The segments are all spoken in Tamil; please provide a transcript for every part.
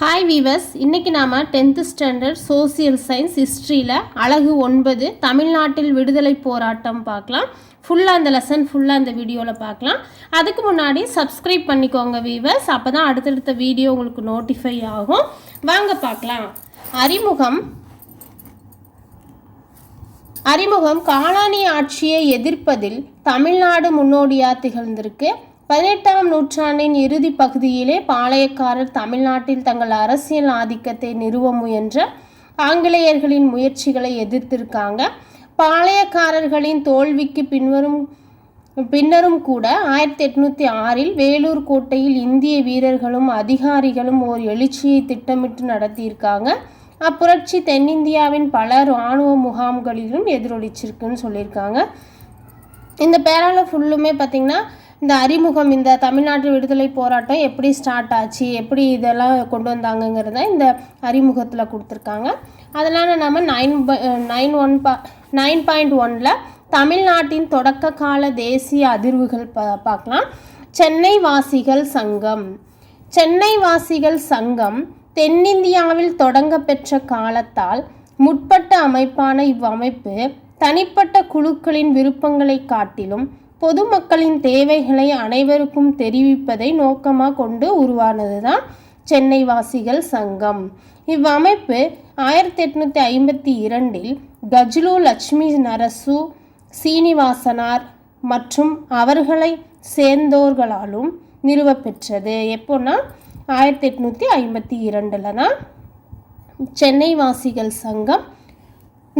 ஹாய் வீவர்ஸ், இன்றைக்கி நாம் 10th ஸ்டாண்டர்ட் சோசியல் சயின்ஸ் ஹிஸ்ட்ரியில் அழகு 9 தமிழ்நாட்டில் விடுதலை போராட்டம் பார்க்கலாம். ஃபுல்லாக அந்த லெசன் ஃபுல்லாக அந்த வீடியோவில் பார்க்கலாம். அதுக்கு முன்னாடி சப்ஸ்கிரைப் பண்ணிக்கோங்க வீவர்ஸ், அப்போ தான் அடுத்தடுத்த வீடியோ உங்களுக்கு நோட்டிஃபை ஆகும். வாங்க பார்க்கலாம். அறிமுகம் காலனி ஆட்சியை எதிர்ப்பதில் தமிழ்நாடு முன்னோடியாக திகழ்ந்திருக்கு. 18ஆம் நூற்றாண்டின் இறுதி பகுதியிலே பாளையக்காரர் தமிழ்நாட்டில் தங்கள் அரசியல் ஆதிக்கத்தை நிறுவ முயன்ற ஆங்கிலேயர்களின் முயற்சிகளை எதிர்த்திருக்காங்க. பாளையக்காரர்களின் தோல்விக்கு பின்னரும் கூட 1806 வேலூர் கோட்டையில் இந்திய வீரர்களும் அதிகாரிகளும் ஓர் எழுச்சியை திட்டமிட்டு நடத்தியிருக்காங்க. அப்புரட்சி தென்னிந்தியாவின் பல இராணுவ முகாம்களிலும் எதிரொலிச்சிருக்குன்னு சொல்லியிருக்காங்க. இந்த பேரால ஃபுல்லுமே பார்த்திங்கன்னா இந்த அறிமுகம், இந்த தமிழ்நாட்டு விடுதலை போராட்டம் எப்படி ஸ்டார்ட் ஆச்சு, எப்படி இதெல்லாம் கொண்டு வந்தாங்கங்கிறத இந்த அறிமுகத்தில் கொடுத்துருக்காங்க. அதனால் நம்ம 9.1 தமிழ்நாட்டின் தொடக்க கால தேசிய அதிர்வுகள் பார்க்கலாம். சென்னை வாசிகள் சங்கம் தென்னிந்தியாவில் தொடங்க பெற்ற காலத்தால் முற்பட்ட அமைப்பான இவ்வமைப்பு தனிப்பட்ட குழுக்களின் விருப்பங்களை காட்டிலும் பொதுமக்களின் தேவைகளை அனைவருக்கும் தெரிவிப்பதை நோக்கமாக கொண்டு உருவானது தான் சென்னை வாசிகள் சங்கம். இவ்வமைப்பு 1852 கஜ்லு லட்சுமி நரசு சீனிவாசனார் மற்றும் அவர்களை சேர்ந்தோர்களாலும் நிறுவப்பெற்றது. எப்போன்னா 1852 தான் சென்னை வாசிகள் சங்கம்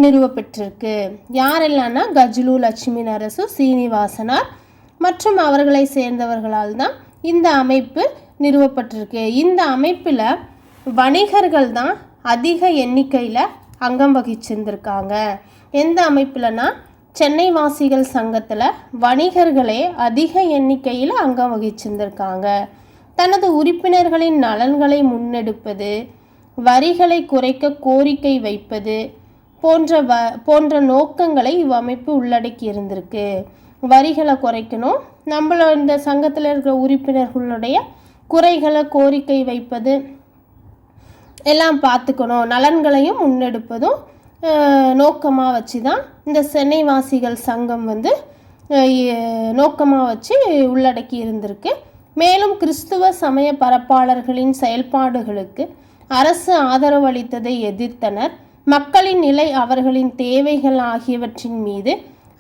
நிறுவப்பெற்றிருக்கு. யாரெல்லாம்னா கஜ்லு லட்சுமி நரசு சீனிவாசனார் மற்றும் அவர்களை சேர்ந்தவர்களால் தான் இந்த அமைப்பு நிறுவப்பட்டிருக்கு. இந்த அமைப்பில் வணிகர்கள் தான் அதிக எண்ணிக்கையில் அங்கம் வகிச்சிருந்திருக்காங்க. எந்த அமைப்பில்னா சென்னை வாசிகள் சங்கத்தில் வணிகர்களே அதிக எண்ணிக்கையில் அங்கம் வகிச்சிருந்திருக்காங்க. தனது உறுப்பினர்களின் நலன்களை முன்னெடுப்பது, வரிகளை குறைக்க கோரிக்கை வைப்பது போன்ற நோக்கங்களை இவ்வமைப்பு உள்ளடக்கி இருந்திருக்கு. வரிகளை குறைக்கணும், நம்மள இந்த சங்கத்தில் இருக்கிற உறுப்பினர்களுடைய குறைகளை கோரிக்கை வைப்பது எல்லாம் பார்த்துக்கணும், நலன்களையும் முன்னெடுப்பதும் நோக்கமாக வச்சு தான் இந்த சென்னை வாசிகள் சங்கம் நோக்கமாக வச்சு உள்ளடக்கி இருந்திருக்கு. மேலும் கிறிஸ்துவ சமய பரப்பாளர்களின் செயல்பாடுகளுக்கு அரசு ஆதரவு அளித்ததை எதிர்த்தனர். மக்களின் நிலை, அவர்களின் தேவைகள் ஆகியவற்றின் மீது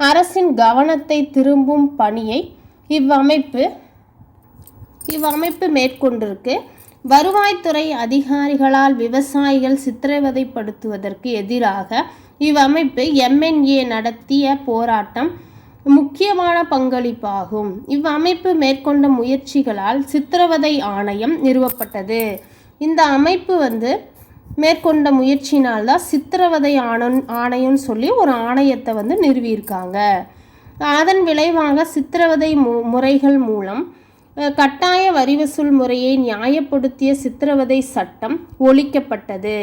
அரசின் கவனத்தை திரும்பும் பணியை இவ்வமைப்பு மேற்கொண்டிருக்கு. வருவாய்த்துறை அதிகாரிகளால் விவசாயிகள் சித்திரவதைப்படுத்துவதற்கு எதிராக இவ்வமைப்பு MNA நடத்திய போராட்டம் முக்கியமான பங்களிப்பாகும். இவ்வமைப்பு மேற்கொண்ட முயற்சிகளால் சித்திரவதை ஆணையம் நிறுவப்பட்டது. இந்த அமைப்பு மேற்கொண்ட முயற்சினால்தான் சித்திரவதை ஆணையம்னு சொல்லி ஒரு ஆணையத்தை நிறுவியிருக்காங்க. அதன் விளைவாக சித்திரவதை முறைகள் மூலம் கட்டாய வரி வசூல் முறையை நியாயப்படுத்திய சித்திரவதை சட்டம் ஒழிக்கப்பட்டது.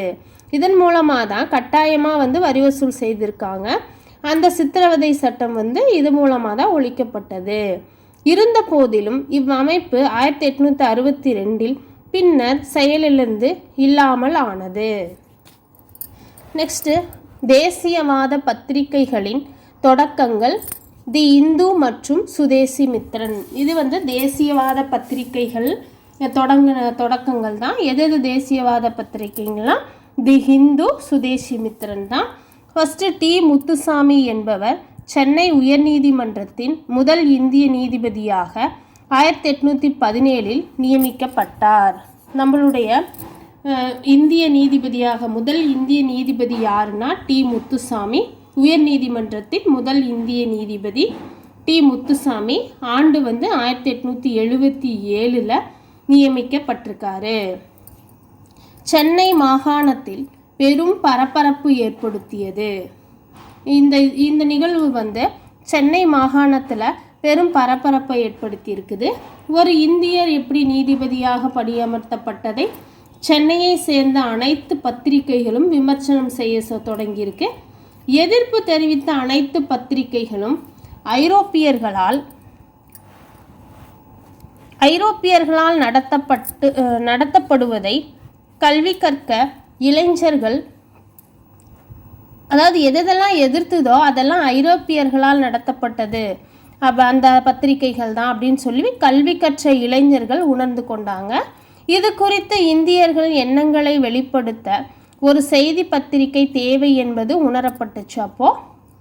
இதன் மூலமாக தான் கட்டாயமாக வரி வசூல் செய்திருக்காங்க. அந்த சித்திரவதை சட்டம் இது மூலமாக தான் ஒழிக்கப்பட்டது. இருந்த போதிலும் இவ்வமைப்பு 1862 பின்னர் செயலிலிருந்து இல்லாமல் ஆனது. நெக்ஸ்ட்டு தேசியவாத பத்திரிகைகளின் தொடக்கங்கள். தி இந்து மற்றும் சுதேசி மித்திரன், இது தேசியவாத பத்திரிகைகள் தொடக்கங்கள் தான். எது தேசியவாத பத்திரிகைகள்லாம் தி ஹிந்து, சுதேசி மித்திரன் தான். ஃபஸ்ட்டு டி முத்துசாமி என்பவர் சென்னை உயர்நீதிமன்றத்தின் முதல் இந்திய நீதிபதியாக 1817 நியமிக்கப்பட்டார். நம்மளுடைய முதல் இந்திய நீதிபதி யாருன்னா டி முத்துசாமி. உயர் நீதிமன்றத்தின் முதல் இந்திய நீதிபதி டி முத்துசாமி. ஆண்டு 1877 நியமிக்கப்பட்டிருக்காரு. சென்னை மாகாணத்தில் பெரும் பரபரப்பு ஏற்படுத்தியது. இந்த நிகழ்வு சென்னை மாகாணத்தில் பெரும் பரபரப்பை ஏற்படுத்தி இருக்குது. ஒரு இந்தியர் எப்படி நீதிபதியாக பணியமர்த்தப்பட்டதை சென்னையை சேர்ந்த அனைத்து பத்திரிகைகளும் விமர்சனம் செய்ய தொடங்கியிருக்கு. எதிர்ப்பு தெரிவித்த அனைத்து பத்திரிகைகளும் ஐரோப்பியர்களால் நடத்தப்படுவதை கல்வி கற்க இளைஞர்கள், அதாவது எதெல்லாம் எதிர்த்துதோ அதெல்லாம் ஐரோப்பியர்களால் நடத்தப்பட்டது, அந்த பத்திரிகைகள் தான் அப்படின்னு சொல்லி கல்வி கற்ற இளைஞர்கள் உணர்ந்து கொண்டாங்க. இது குறித்து இந்தியர்கள் எண்ணங்களை வெளிப்படுத்த ஒரு செய்தி பத்திரிகை தேவை என்பது உணரப்பட்டுச்சு.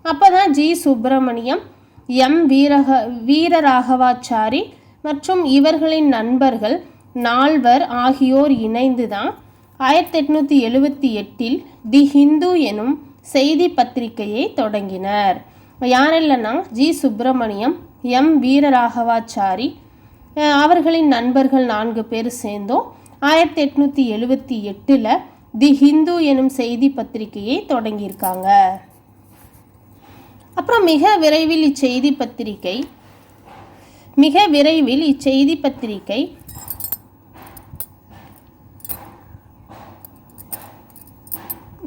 அப்போ தான் ஜி சுப்பிரமணியம், எம் வீரராகவாச்சாரி மற்றும் இவர்களின் நண்பர்கள் 4 ஆகியோர் இணைந்து தான் 1878 தி ஹிந்து எனும் செய்தி பத்திரிகையை தொடங்கினர். யாரெல்லனா ஜி சுப்பிரமணியம், எம் வீரராகவாச்சாரி, அவர்களின் நண்பர்கள் 4 பேர் சேர்ந்தோம் 1878 தி ஹிந்து எனும் செய்தி பத்திரிகையை தொடங்கியிருக்காங்க. அப்புறம் மிக விரைவில் இச்செய்தி பத்திரிகை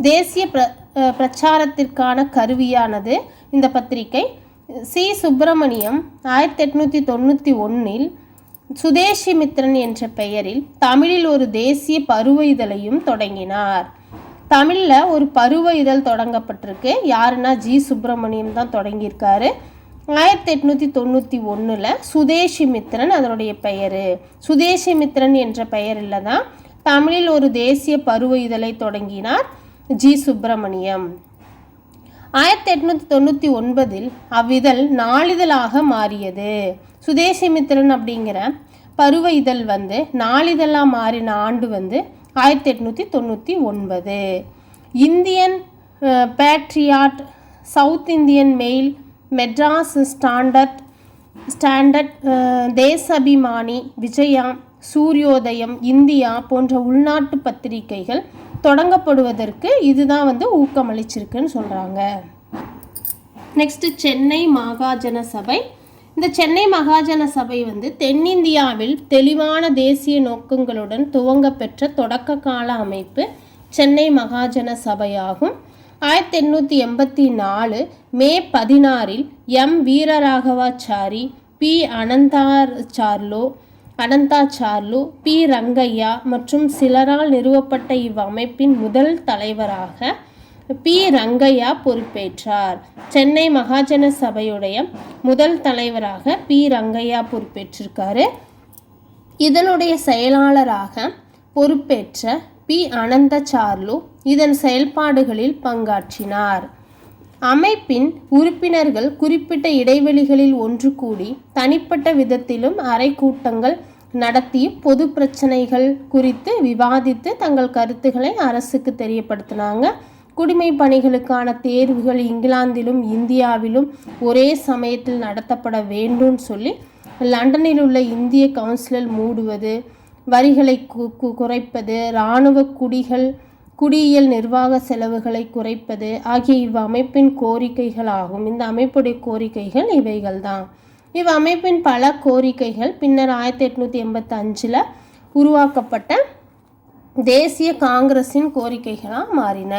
தேசிய பிரச்சாரத்திற்கான கருவியானது. இந்த பத்திரிகை சி சுப்பிரமணியம் 1891 சுதேசி மித்திரன் என்ற பெயரில் தமிழில் ஒரு தேசிய பருவ இதழையும் தொடங்கினார். தமிழில் ஒரு பருவ இதழ் தொடங்கப்பட்டிருக்கு. யாருன்னா ஜி சுப்பிரமணியம் தான் தொடங்கியிருக்காரு. 1891 சுதேசி மித்திரன் அதனுடைய பெயர். சுதேசி மித்திரன் என்ற பெயரில் தான் தமிழில் ஒரு தேசிய பருவ இதழை தொடங்கினார் ஜி சுப்பிரமணியம். 1899 அவ்விதழ் நாளிதழாக மாறியது. சுதேசி மித்திரன் அப்படிங்கிற பருவ இதழ் நாளிதழாக மாறின ஆண்டு 1899. Indian Patriot, South Indian Mail, Madras Standard, Deshabhimani, Vijaya, Suryodayam, India போன்ற உள்நாட்டு பத்திரிகைகள் தொடங்கப்படுவதற்கு இதுதான் ஊக்கமளிச்சிருக்குன்னு சொல்கிறாங்க. நெக்ஸ்ட்டு சென்னை மகாஜன சபை. இந்த சென்னை மகாஜன சபை தென்னிந்தியாவில் தெளிவான தேசிய நோக்கங்களுடன் துவங்க பெற்ற தொடக்க கால அமைப்பு சென்னை மகாஜன சபையாகும். 1884 May 16 M Veeraraghavachari, P Anandacharlu, P Rangaiah மற்றும் சிலரால் நிறுவப்பட்ட இவ்வமைப்பின் முதல் தலைவராக பி ரங்கையா பொறுப்பேற்றார். சென்னை மகாஜன சபையுடைய முதல் தலைவராக பி ரங்கையா பொறுப்பேற்றிருக்காரு. இதனுடைய செயலாளராக பொறுப்பேற்ற பி அனந்தாச்சார்லு இதன் செயல்பாடுகளில் பங்காற்றினார். அமைப்பின் உறுப்பினர்கள் குறிப்பிட்ட இடைவெளிகளில் ஒன்று கூடி தனிப்பட்ட விதத்திலும் அறை கூட்டங்கள் நடத்தி பொது பிரச்சனைகள் குறித்து விவாதித்து தங்கள் கருத்துக்களை அரசுக்கு தெரியப்படுத்தினாங்க. குடிமை பணிகளுக்கான தேர்வுகள் இங்கிலாந்திலும் இந்தியாவிலும் ஒரே சமயத்தில் நடத்தப்பட வேண்டும் சொல்லி லண்டனில் உள்ள இந்திய கவுன்சிலில் மூடுவது, வரிகளை குறைப்பது, இராணுவ குடியியல் நிர்வாக செலவுகளை குறைப்பது ஆகிய இவ்வமைப்பின் கோரிக்கைகள் ஆகும். இந்த அமைப்புடைய கோரிக்கைகள் இவைகள் தான். இவ்வமைப்பின் பல கோரிக்கைகள் பின்னர் 1885 உருவாக்கப்பட்ட தேசிய காங்கிரஸின் கோரிக்கைகளாக மாறின.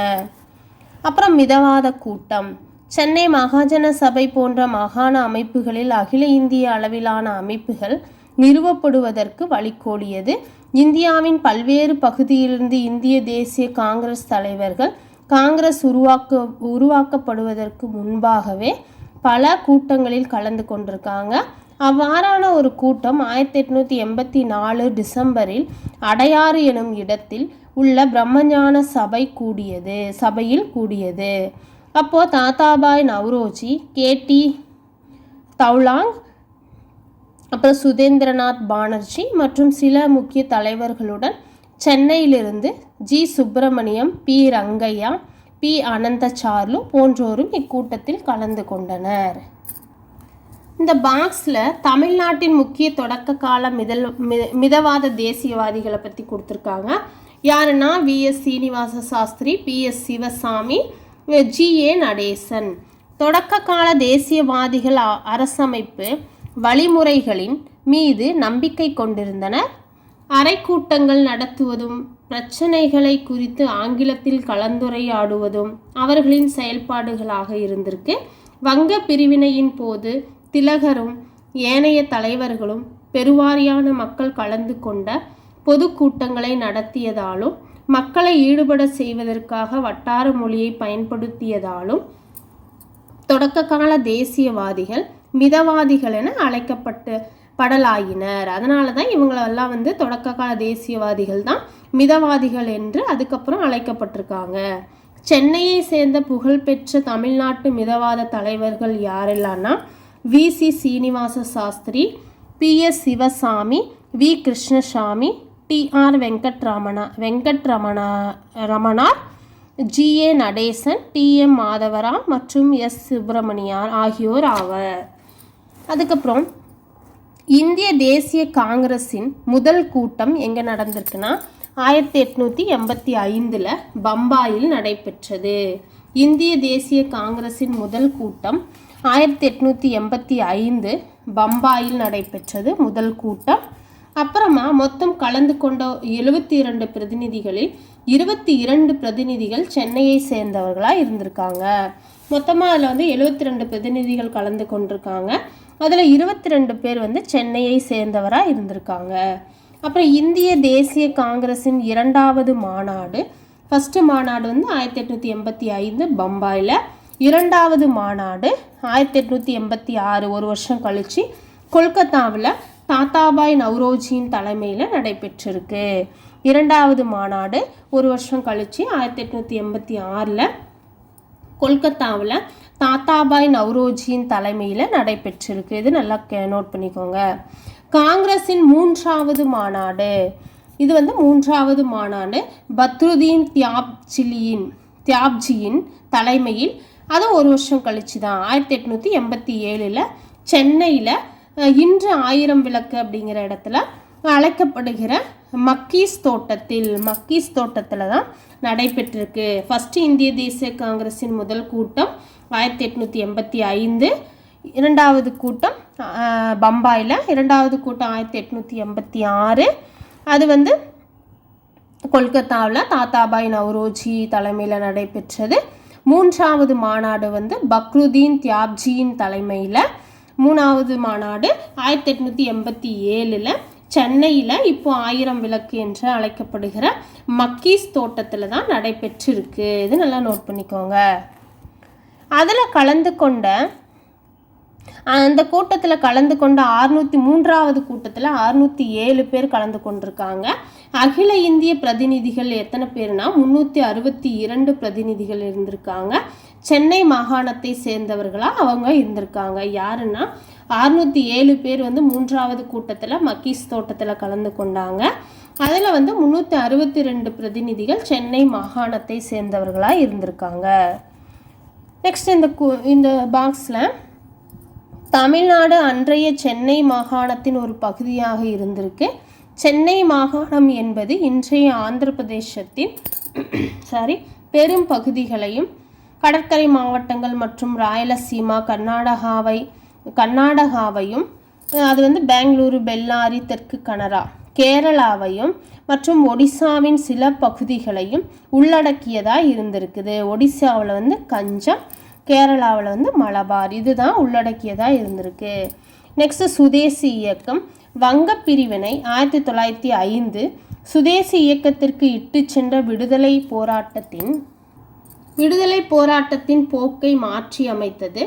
அப்புறம் மிதவாத கூட்டம். சென்னை மகாஜன சபை போன்ற மாகாண அமைப்புகளில் அகில இந்திய அளவிலான அமைப்புகள் நிறுவப்படுவதற்கு வழிகோலியது. இந்தியாவின் பல்வேறு பகுதியிலிருந்து இந்திய தேசிய காங்கிரஸ் தலைவர்கள் காங்கிரஸ் உருவாக்கப்படுவதற்கு முன்பாகவே பல கூட்டங்களில் கலந்து கொண்டிருக்காங்க. அவ்வாறான ஒரு கூட்டம் 1884 டிசம்பரில் அடையாறு எனும் இடத்தில் உள்ள பிரம்மஞான சபையில் கூடியது. அப்போது தாத்தாபாய் நவ்ரோஜி, கேடி தௌலாங், அப்புறம் சுதேந்திரநாத் பானர்ஜி மற்றும் சில முக்கிய தலைவர்களுடன் சென்னையிலிருந்து G Subramaniam, P Rangaiah, P Anandacharlu போன்றோரும் இக்கூட்டத்தில் கலந்து கொண்டனர். இந்த பாக்ஸில் தமிழ்நாட்டின் முக்கிய தொடக்க கால மிதவாத தேசியவாதிகளை பற்றி கொடுத்துருக்காங்க. யாருன்னா VS Srinivasa Sastri, PS Sivasami, GA Natesan. தொடக்க கால தேசியவாதிகள் அரசமைப்பு வழிமுறைகளின் மீது நம்பிக்கை கொண்டிருந்தனர். அறைக்கூட்டங்கள் நடத்துவதும் பிரச்சனைகளை குறித்து ஆங்கிலத்தில் கலந்துரையாடுவதும் அவர்களின் செயல்பாடுகளாக இருந்திருக்கு. வங்க பிரிவினையின் போது திலகரும் ஏனைய தலைவர்களும் பெருவாரியான மக்கள் கலந்து கொண்ட பொதுக்கூட்டங்களை நடத்தியதாலும் மக்களை ஈடுபட செய்வதற்காக வட்டார மொழியை பயன்படுத்தியதாலும் தொடக்க கால தேசியவாதிகள் மிதவாதிகள் என படலாயினர். அதனால தான் இவங்களெல்லாம் வந்து தொடக்க கால தேசியவாதிகள் தான் மிதவாதிகள் என்று அதுக்கப்புறம் அழைக்கப்பட்டிருக்காங்க. சென்னையை சேர்ந்த புகழ்பெற்ற தமிழ்நாட்டு மிதவாத தலைவர்கள் யாரெல்லாம்னா V C. Srinivasa Sastri, P S. Sivasami, V. Krishnasami, T R. Venkataramanar, G A. Natesan, T M. Madhavrao மற்றும் எஸ். சுப்பிரமணியார் ஆகியோர் ஆவர். அதுக்கப்புறம் இந்திய தேசிய காங்கிரஸின் முதல் கூட்டம் எங்கே நடந்திருக்குன்னா 1885 பம்பாயில் நடைபெற்றது. இந்திய தேசிய காங்கிரஸின் முதல் கூட்டம் 1885 பம்பாயில் நடைபெற்றது முதல் கூட்டம். அப்புறமா மொத்தம் கலந்து கொண்ட 72 பிரதிநிதிகளில் 22 பிரதிநிதிகள் சென்னையை சேர்ந்தவர்களாக இருந்திருக்காங்க. மொத்தமாக அதில் வந்து 72 பிரதிநிதிகள் கலந்து கொண்டிருக்காங்க. அதில் 22 பேர் வந்து சென்னையை சேர்ந்தவராக இருந்திருக்காங்க. அப்புறம் இந்திய தேசிய காங்கிரஸின் இரண்டாவது மாநாடு, ஃபஸ்ட்டு மாநாடு வந்து 1885 பம்பாயில், இரண்டாவது மாநாடு 1886 ஒரு வருஷம் கழித்து கொல்கத்தாவில் தாத்தாபாய் நவ்ரோஜியின் தலைமையில் நடைபெற்றிருக்கு. இரண்டாவது மாநாடு ஒரு வருஷம் கழித்து 1886 கொல்கத்தாவில் தாத்தாபாய் நவ்ரோஜியின் தலைமையில் நடைபெற்றிருக்கு. இது நல்லா நோட் பண்ணிக்கோங்க. காங்கிரஸின் மூன்றாவது மாநாடு, இது வந்து மூன்றாவது மாநாடு பத்ருதீன் தியாப்ஜியின் தலைமையில், அது ஒரு வருஷம் கழிச்சு தான் 1887 சென்னையில் இன்று 1000 விளக்கு அப்படிங்கிற இடத்துல அழைக்கப்படுகிற மக்கீஸ் தோட்டத்தில் தான் நடைபெற்றிருக்கு. ஃபஸ்ட்டு இந்திய தேசிய காங்கிரஸின் முதல் கூட்டம் 1885, இரண்டாவது கூட்டம் பம்பாயில், இரண்டாவது கூட்டம் 1886, அது வந்து கொல்கத்தாவில் தாத்தாபாய் நவ்ரோஜி தலைமையில் நடைபெற்றது. மூன்றாவது மாநாடு வந்து பக்ருதீன் தியாப்ஜியின் தலைமையில், மூணாவது மாநாடு 1887 சென்னையில் இப்போ 1000 விளக்கு என்று அழைக்கப்படுகிற மக்கீஸ் தோட்டத்தில் தான் நடைபெற்றிருக்கு. இது நல்லா நோட் பண்ணிக்கோங்க. அதில் கலந்து கொண்ட அந்த கூட்டத்தில் கலந்து கொண்ட 603வது கூட்டத்தில் 607 பேர் கலந்து கொண்டிருக்காங்க. அகில இந்திய பிரதிநிதிகள் எத்தனை பேர்னா 362 பிரதிநிதிகள் இருந்திருக்காங்க. சென்னை மாகாணத்தை சேர்ந்தவர்களாக அவங்க இருந்திருக்காங்க. யாருன்னா 607 பேர் வந்து மூன்றாவது கூட்டத்தில் மக்கீஸ் தோட்டத்தில் கலந்து கொண்டாங்க. அதில் வந்து 362 பிரதிநிதிகள் சென்னை மாகாணத்தை சேர்ந்தவர்களாக இருந்திருக்காங்க. நெக்ஸ்ட் இந்த பாக்ஸில் தமிழ்நாடு அன்றைய சென்னை மாகாணத்தின் ஒரு பகுதியாக இருந்திருக்கு. சென்னை மாகாணம் என்பது இன்றைய ஆந்திர பிரதேசத்தின் பெரும் பகுதிகளையும் கடற்கரை மாவட்டங்கள் மற்றும் ராயலசீமா கர்நாடகாவையும் அது வந்து பெங்களூரு, பெல்லாரி, தெற்கு கனரா, கேரளாவையும் மற்றும் ஒடிசாவின் சில பகுதிகளையும் உள்ளடக்கியதாக இருந்திருக்குது. ஒடிசாவில் வந்து கஞ்சம், கேரளாவில் வந்து மலபார், இதுதான் உள்ளடக்கியதாக இருந்திருக்கு. நெக்ஸ்ட் சுதேசி இயக்கம். வங்க பிரிவினை 1905 சுதேசி இயக்கத்திற்கு இட்டு சென்ற விடுதலை போராட்டத்தின் போக்கை மாற்றி அமைத்தது.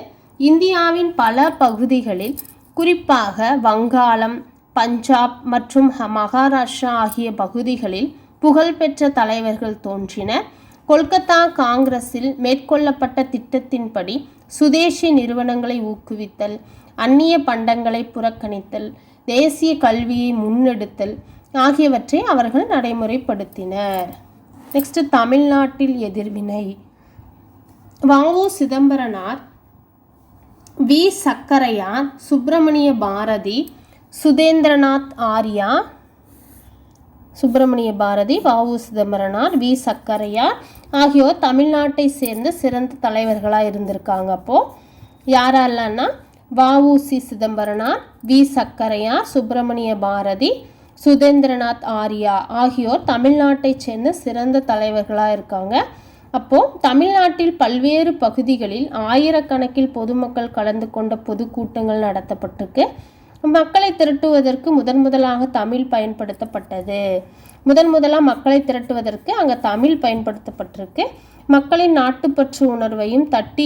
இந்தியாவின் பல பகுதிகளில் குறிப்பாக வங்காளம், பஞ்சாப் மற்றும் மகாராஷ்டிரா ஆகிய பகுதிகளில் புகழ்பெற்ற தலைவர்கள் தோன்றினர். கொல்கத்தா காங்கிரஸில் மேற்கொள்ளப்பட்ட திட்டத்தின்படி சுதேசி நிறுவனங்களை ஊக்குவித்தல், அந்நிய பண்டங்களை புறக்கணித்தல், தேசிய கல்வியை முன்னெடுத்தல் ஆகியவற்றை அவர்கள் நடைமுறைப்படுத்தினர். நெக்ஸ்ட் தமிழ்நாட்டில் எதிர்வினை. வ.உ. சிதம்பரனார், வி. சக்கரையார், சுப்பிரமணிய பாரதி, வ.உ. சிதம்பரனார், வி. சக்கரையார் ஆகியோர் தமிழ்நாட்டை சேர்ந்த சிறந்த தலைவர்களாக இருந்திருக்காங்க. அப்போது யாரெல்லாம்னா வ.உ.சி. சிதம்பரனார், வி. சக்கரையார், சுப்பிரமணிய பாரதி, சுதேந்திரநாத் ஆரியா ஆகியோர் தமிழ்நாட்டை சேர்ந்த சிறந்த தலைவர்களாக இருக்காங்க. அப்போது தமிழ்நாட்டில் பல்வேறு பகுதிகளில் ஆயிரக்கணக்கில் பொதுமக்கள் கலந்து கொண்ட பொதுக்கூட்டங்கள் நடத்தப்பட்டிருக்கு. மக்களை திரட்டுவதற்கு முதலாக தமிழ் பயன்படுத்தப்பட்டது. முதலாக மக்களை திரட்டுவதற்கு அங்கே தமிழ் பயன்படுத்தப்பட்டிருக்கு. மக்களின் நாட்டுப்பற்று உணர்வையும் தட்டி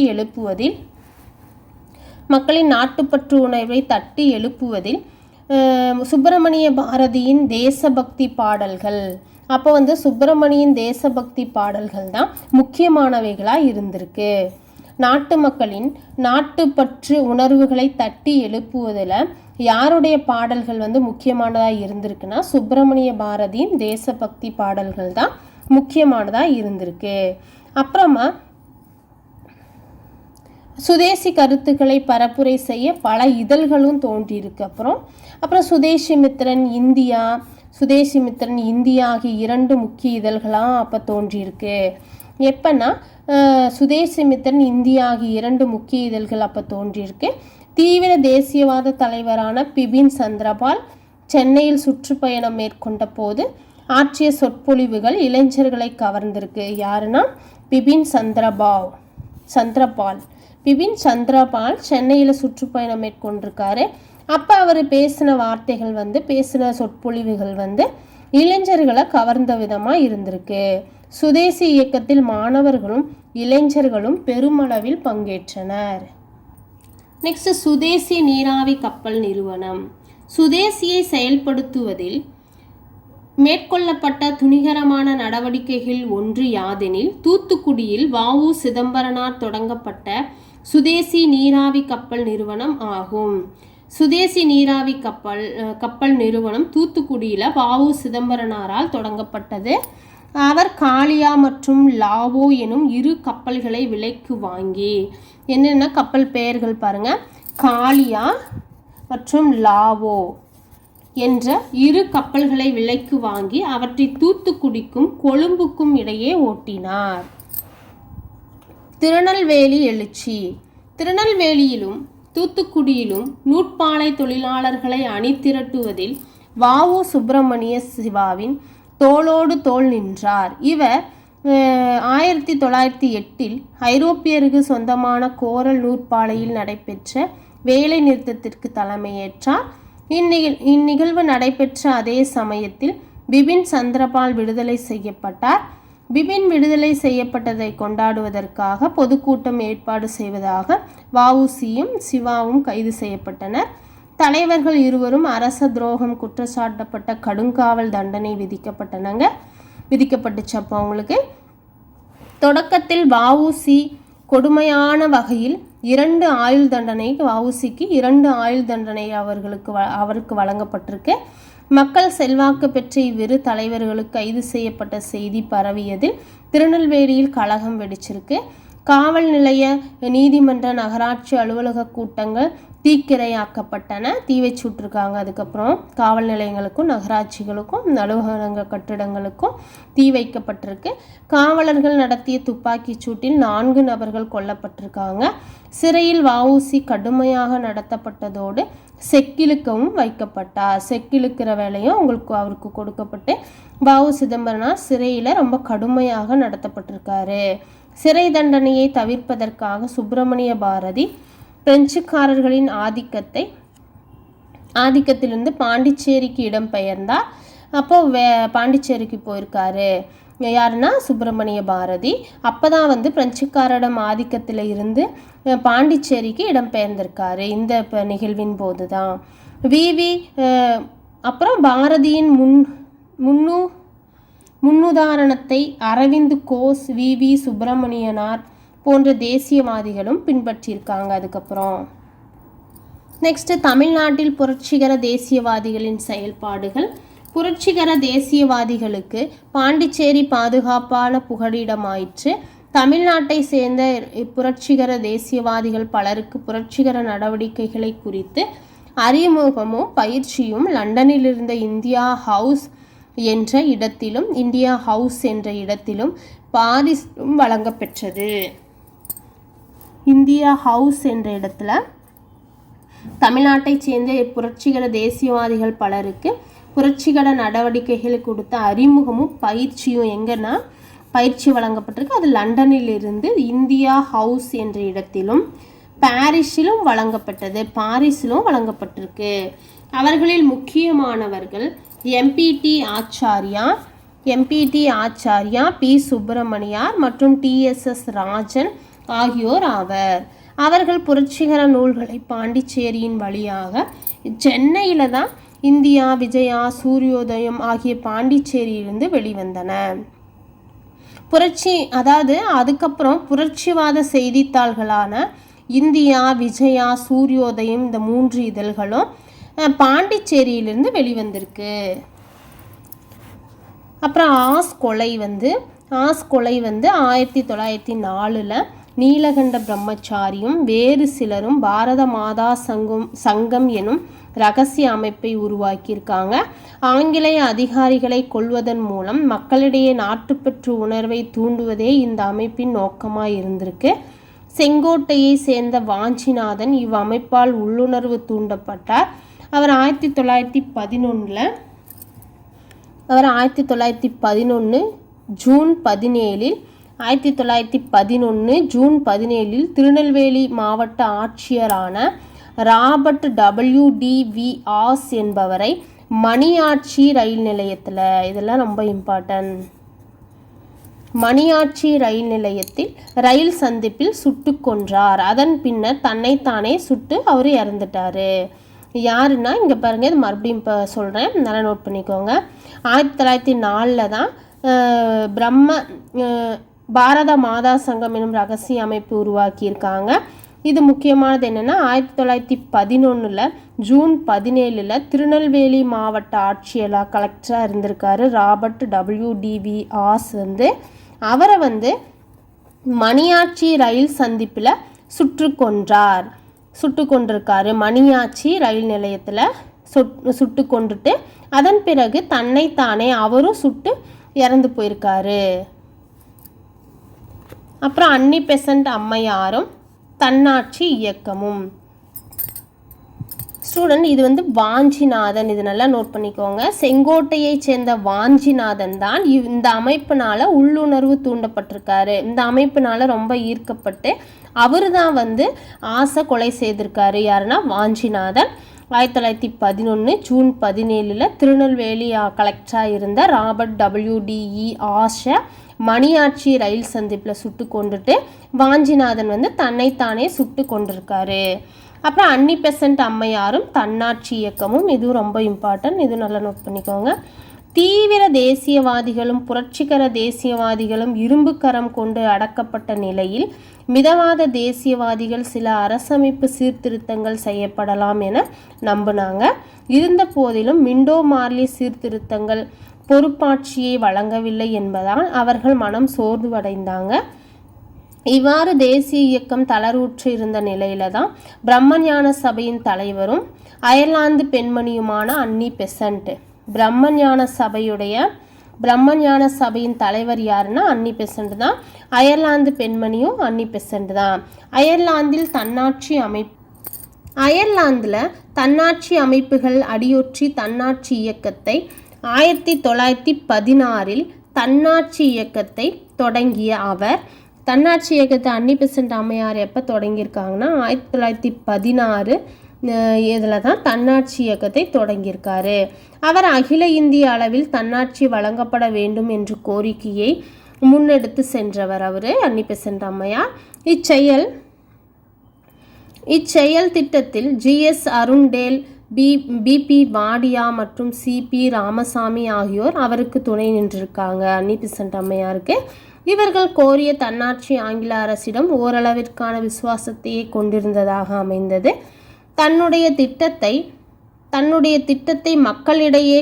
எழுப்புவதில் சுப்பிரமணிய பாரதியின் தேசபக்தி பாடல்கள், அப்போ சுப்பிரமணியின் தேசபக்தி பாடல்கள் தான் முக்கியமானவைகளாக இருந்திருக்கு. நாட்டு மக்களின் நாட்டுப்பற்று உணர்வுகளை தட்டி எழுப்புவதில் யாருடைய பாடல்கள் முக்கியமானதாக இருந்திருக்குன்னா சுப்பிரமணிய பாரதியின் தேசபக்தி பாடல்கள் தான் முக்கியமானதாக இருந்திருக்கு. அப்புறமா சுதேசி கருத்துக்களை பரப்புரை செய்ய பல இதழ்களும் தோன்றியிருக்கு. அப்புறம் சுதேசி மித்திரன் இந்தியா ஆகிய 2 முக்கிய இதழ்களாக அப்போ தோன்றியிருக்கு. எப்பன்னா சுதேசி மித்திரன் இந்தியா ஆகிய 2 முக்கிய இதழ்கள் அப்போ தோன்றியிருக்கு. தீவிர தேசியவாத தலைவரான பிபின் சந்திரபால் சென்னையில் சுற்றுப்பயணம் மேற்கொண்ட போது ஆற்றிய சொற்பொழிவுகள் இளைஞர்களை கவர்ந்திருக்கு. யாருன்னா பிபின் சந்திரபால் சென்னையில் சுற்றுப்பயணம் மேற்கொண்டிருக்காரு. அப்போ அவர் பேசின வார்த்தைகள் பேசின சொற்பொழிவுகள் இளைஞர்களை கவர்ந்த விதமாக இருந்திருக்கு. சுதேசி இயக்கத்தில் மாணவர்களும் இளைஞர்களும் பெருமளவில் பங்கேற்றனர். நெக்ஸ்ட் சுதேசி நீராவி கப்பல் நிறுவனம். சுதேசியை செயல்படுத்துவதில் மேற்கொள்ளப்பட்ட துணிகரமான நடவடிக்கைகள் ஒன்று யாதெனில் தூத்துக்குடியில் வ.உ. சிதம்பரனார் தொடங்கப்பட்ட சுதேசி நீராவி கப்பல் நிறுவனம் ஆகும். சுதேசி நீராவி கப்பல் நிறுவனம் தூத்துக்குடியில் வ.உ. சிதம்பரனாரால் தொடங்கப்பட்டது. அவர் காளியா மற்றும் லாவோ எனும் 2 கப்பல்களை விலைக்கு வாங்கி, என்னென்ன கப்பல் பெயர்கள் பாருங்க, காளியா மற்றும் லாவோ என்ற 2 கப்பல்களை விலைக்கு வாங்கி அவற்றை தூத்துக்குடிக்கும் கொழும்புக்கும் இடையே ஓட்டினார். திருநெல்வேலி எழுச்சி. திருநெல்வேலியிலும் தூத்துக்குடியிலும் நூற்பாலை தொழிலாளர்களை அணிதிரட்டுவதில் வ.உ. சுப்பிரமணிய சிவாவின் தோளோடு தோள் நின்றார். இவர் 1908 ஐரோப்பியருக்கு சொந்தமான கோரல் நூற்பாலையில் நடைபெற்ற வேலை நிறுத்தத்திற்கு தலைமையேற்றார். இந்நிகழ்வு நடைபெற்ற அதே சமயத்தில் பிபின் சந்திரபால் விடுதலை செய்யப்பட்டார். பிபின் விடுதலை செய்யப்பட்டதை கொண்டாடுவதற்காக பொதுக்கூட்டம் ஏற்பாடு செய்வதாக வ.உ.சியும் சிவாவும் கைது செய்யப்பட்டனர். தலைவர்கள் இருவரும் அரச துரோகம் குற்றச்சாட்டப்பட்ட கடுங்காவல் தண்டனை விதிக்கப்பட்டுச்சு. அப்போ அவங்களுக்கு தொடக்கத்தில் வ.உ.சி கொடுமையான வகையில் 2 ஆயுள் தண்டனை, வ.உ.சிக்கு 2 ஆயுள் தண்டனை அவருக்கு வழங்கப்பட்டிருக்கு. மக்கள் செல்வாக்கு பெற்ற இவ்விரு தலைவர்களுக்கு கைது செய்யப்பட்ட செய்தி பரவியதில் திருநெல்வேலியில் கலகம் வெடிச்சிருக்கு. காவல் நிலைய, நீதிமன்ற, நகராட்சி அலுவலக கூட்டங்கள் தீக்கிரையாக்கப்பட்டன, தீ வச்சு விட்டுருக்காங்க. அதுக்கப்புறம் காவல் நிலையங்களுக்கும் நகராட்சிகளுக்கும் அலுவலக கட்டிடங்களுக்கும் தீ வைக்கப்பட்டிருக்கு. காவலர்கள் நடத்திய துப்பாக்கி சூட்டில் 4 நபர்கள் கொல்லப்பட்டிருக்காங்க. சிறையில் வ.உ.சி கடுமையாக நடத்தப்பட்டதோடு செக்கிழுக்கவும் வைக்கப்பட்டார். செக்கிழுக்கிற வேலையும் அவருக்கு கொடுக்கப்பட்டு வ.உ. சிதம்பரனார் சிறையில் ரொம்ப கடுமையாக நடத்தப்பட்டிருக்காரு. சிறை தண்டனையை தவிர்ப்பதற்காக சுப்பிரமணிய பாரதி பிரெஞ்சுக்காரர்களின் ஆதிக்கத்திலிருந்து பாண்டிச்சேரிக்கு இடம்பெயர்ந்தார். அப்போ பாண்டிச்சேரிக்கு போயிருக்காரு. யாருன்னா சுப்பிரமணிய பாரதி. அப்போ தான் பிரெஞ்சுக்காரிடம் ஆதிக்கத்தில் இருந்து பாண்டிச்சேரிக்கு இடம்பெயர்ந்திருக்காரு. இந்த நிகழ்வின் போது தான் அப்புறம் பாரதியின் முன்னுதாரணத்தை அரவிந்த் கோஷ், வி.வி. சுப்பிரமணியனார் போன்ற தேசியவாதிகளும் பின்பற்றியிருக்காங்க. அதுக்கப்புறம் நெக்ஸ்ட் தமிழ்நாட்டில் புரட்சிகர தேசியவாதிகளின் செயல்பாடுகள். புரட்சிகர தேசியவாதிகளுக்கு பாண்டிச்சேரி பாதுகாப்பான புகலிடமாயிற்று. தமிழ்நாட்டை சேர்ந்த புரட்சிகர தேசியவாதிகள் பலருக்கு புரட்சிகர நடவடிக்கைகளை குறித்து அறிமுகமும் பயிற்சியும் லண்டனில் இருந்த இந்தியா ஹவுஸ் என்ற இடத்திலும் பாரிஸிலும் வழங்கப்பெற்றது. இந்தியா ஹவுஸ் என்ற இடத்துல தமிழ்நாட்டை சேர்ந்த புரட்சிகர தேசியவாதிகள் பலருக்கு புரட்சிகர நடவடிக்கைகளை கொடுத்த அறிமுகமும் பயிற்சியும் எங்கன்னா பயிற்சி வழங்கப்பட்டிருக்கு. அது லண்டனில் இருந்து இந்தியா ஹவுஸ் என்ற இடத்திலும் பாரிஸிலும் வழங்கப்பட்டிருக்கு. அவர்களில் முக்கியமானவர்கள் எம்பிடி ஆச்சாரியா, பி சுப்பிரமணியார் மற்றும் டிஎஸ்எஸ் ராஜன் ஆகியோர் ஆவர். அவர்கள் புரட்சிகர நூல்களை பாண்டிச்சேரியின் வழியாக சென்னையில் தான் இந்தியா, விஜயா, சூரியோதயம் ஆகிய பாண்டிச்சேரியிலிருந்து வெளிவந்தன. அதுக்கப்புறம் புரட்சிவாத செய்தித்தாள்களான இந்தியா, விஜயா, சூரியோதயம் இந்த 3 இதழ்களும் பாண்டிச்சேரியிலிருந்து வெளிவந்திருக்கு. அப்புறம் ஆஸ் கொலை வந்து 1904 நீலகண்ட பிரம்மச்சாரியும் வேறு சிலரும் பாரத மாதா சங்கம் எனும் இரகசிய அமைப்பை உருவாக்கியிருக்காங்க. ஆங்கிலேய அதிகாரிகளை கொல்வதன் மூலம் மக்களிடையே நாட்டுப்பற்று உணர்வை தூண்டுவதே இந்த அமைப்பின் நோக்கமாக இருந்திருக்கு. செங்கோட்டையை சேர்ந்த வாஞ்சிநாதன் இவ்வமைப்பால் உள்ளுணர்வு தூண்டப்பட்டார். அவர் 1911 ஜூன் 17 திருநெல்வேலி மாவட்ட ஆட்சியரான ராபர்ட் டபிள்யூ.டி.வி. ஆஸ் என்பவரை மணியாச்சி ரயில் நிலையத்தில், இதெல்லாம் ரொம்ப இம்பார்ட்டன்ட், மணியாச்சி ரயில் நிலையத்தில் ரயில் சந்திப்பில் சுட்டு கொன்றார். அதன் பின்னர் தன்னைத்தானே சுட்டு அவர் இறந்துட்டார். யாருன்னா இங்கே பாருங்கள், இது மறுபடியும் இப்போ சொல்கிறேன், நல்லா நோட் பண்ணிக்கோங்க. 1904 தான் பாரத மாதா சங்கம் எனும் ரகசிய அமைப்பு உருவாக்கியிருக்காங்க. இது முக்கியமானது என்னென்னா 1911 ஜூன் 17 திருநெல்வேலி மாவட்ட ஆட்சியராக கலெக்டராக இருந்திருக்காரு ராபர்ட் டபிள்யூ.டி.வி. ஆஸ் அவரை மணியாச்சி ரயில் சந்திப்பில் சுட்டு கொண்டிருக்காரு. மணியாச்சி ரயில் நிலையத்தில் சுட்டு கொண்டுட்டு அதன் பிறகு தன்னைத்தானே அவரும் சுட்டு இறந்து போயிருக்காரு. அப்புறம் அன்னி பெசன்ட் அம்மையாரும் தன்னாட்சி இயக்கமும். ஸ்டூடெண்ட், இது வாஞ்சிநாதன், இது நல்லா நோட் பண்ணிக்கோங்க. செங்கோட்டையை சேர்ந்த வாஞ்சிநாதன் தான் இந்த அமைப்பினால உள்ளுணர்வு தூண்டப்பட்டிருக்காரு. இந்த அமைப்பினால ரொம்ப ஈர்க்கப்பட்டு அவர் தான் ஆசை கொலை செய்திருக்காரு. யாருன்னா வாஞ்சிநாதன். 1911 ஜூன் 17 திருநெல்வேலி கலெக்டராக இருந்த ராபர்ட் டபிள்யூ.டி.இ. ஆஷை மணியாச்சி ரயில் சந்திப்பில் சுட்டு கொண்டுட்டு வாஞ்சிநாதன் தன்னைத்தானே சுட்டு கொண்டிருக்காரு. அப்புறம் அன்னி பெசன்ட் அம்மையாரும் தன்னாட்சி இயக்கமும், இதுவும் ரொம்ப இம்பார்ட்டன்ட், இதுவும் நல்லா நோட் பண்ணிக்கோங்க. தீவிர தேசியவாதிகளும் புரட்சிகர தேசியவாதிகளும் இரும்பு கரம் கொண்டு அடக்கப்பட்ட நிலையில் மிதவாத தேசியவாதிகள் சில அரசமைப்பு சீர்திருத்தங்கள் செய்யப்படலாம் என நம்பினாங்க. இருந்த போதிலும் மிண்டோ மார்லி சீர்திருத்தங்கள் பொறுப்பாட்சியை வழங்கவில்லை என்பதால் அவர்கள் மனம் சோர்வடைந்தாங்க. இவ்வாறு தேசிய இயக்கம் தளர்வுற்று இருந்த நிலையில தான் பிரம்மஞான சபையின் தலைவரும் அயர்லாந்து பெண்மணியுமான அன்னி பெசன்ட், பிரம்மஞான சபையின் தலைவர் யாருன்னா அன்னி பெசன்ட் தான். அயர்லாந்து பெண்மணியும் அன்னி பெசன்ட் தான். அயர்லாந்தில் தன்னாட்சி அமைப்புகள் அடியொற்றி தன்னாட்சி இயக்கத்தை 1916 தன்னாட்சி இயக்கத்தை தொடங்கிய அவர், தன்னாட்சி இயக்கத்தை அன்னி பெசன்ட் அம்மையார் எப்போ தொடங்கியிருக்காங்கன்னா 1916 இதில் தான் தன்னாட்சி இயக்கத்தை தொடங்கியிருக்காரு. அவர் அகில இந்திய அளவில் தன்னாட்சி வழங்கப்பட வேண்டும் என்ற கோரிக்கையை முன்னெடுத்து சென்றவர் அவர் அன்னி பெசன்ட் அம்மையார். இச்செயல் திட்டத்தில் ஜிஎஸ் அருண்டேல், பிபி வாடியா மற்றும் சிபி ராமசாமி ஆகியோர் அவருக்கு துணை நின்றிருக்காங்க அன்னி பெசன்ட் அம்மையாருக்கு. இவர்கள் கோரிய தன்னாட்சி ஆங்கில அரசிடம் ஓரளவிற்கான விசுவாசத்தையே கொண்டிருந்ததாக அமைந்தது. தன்னுடைய திட்டத்தை மக்களிடையே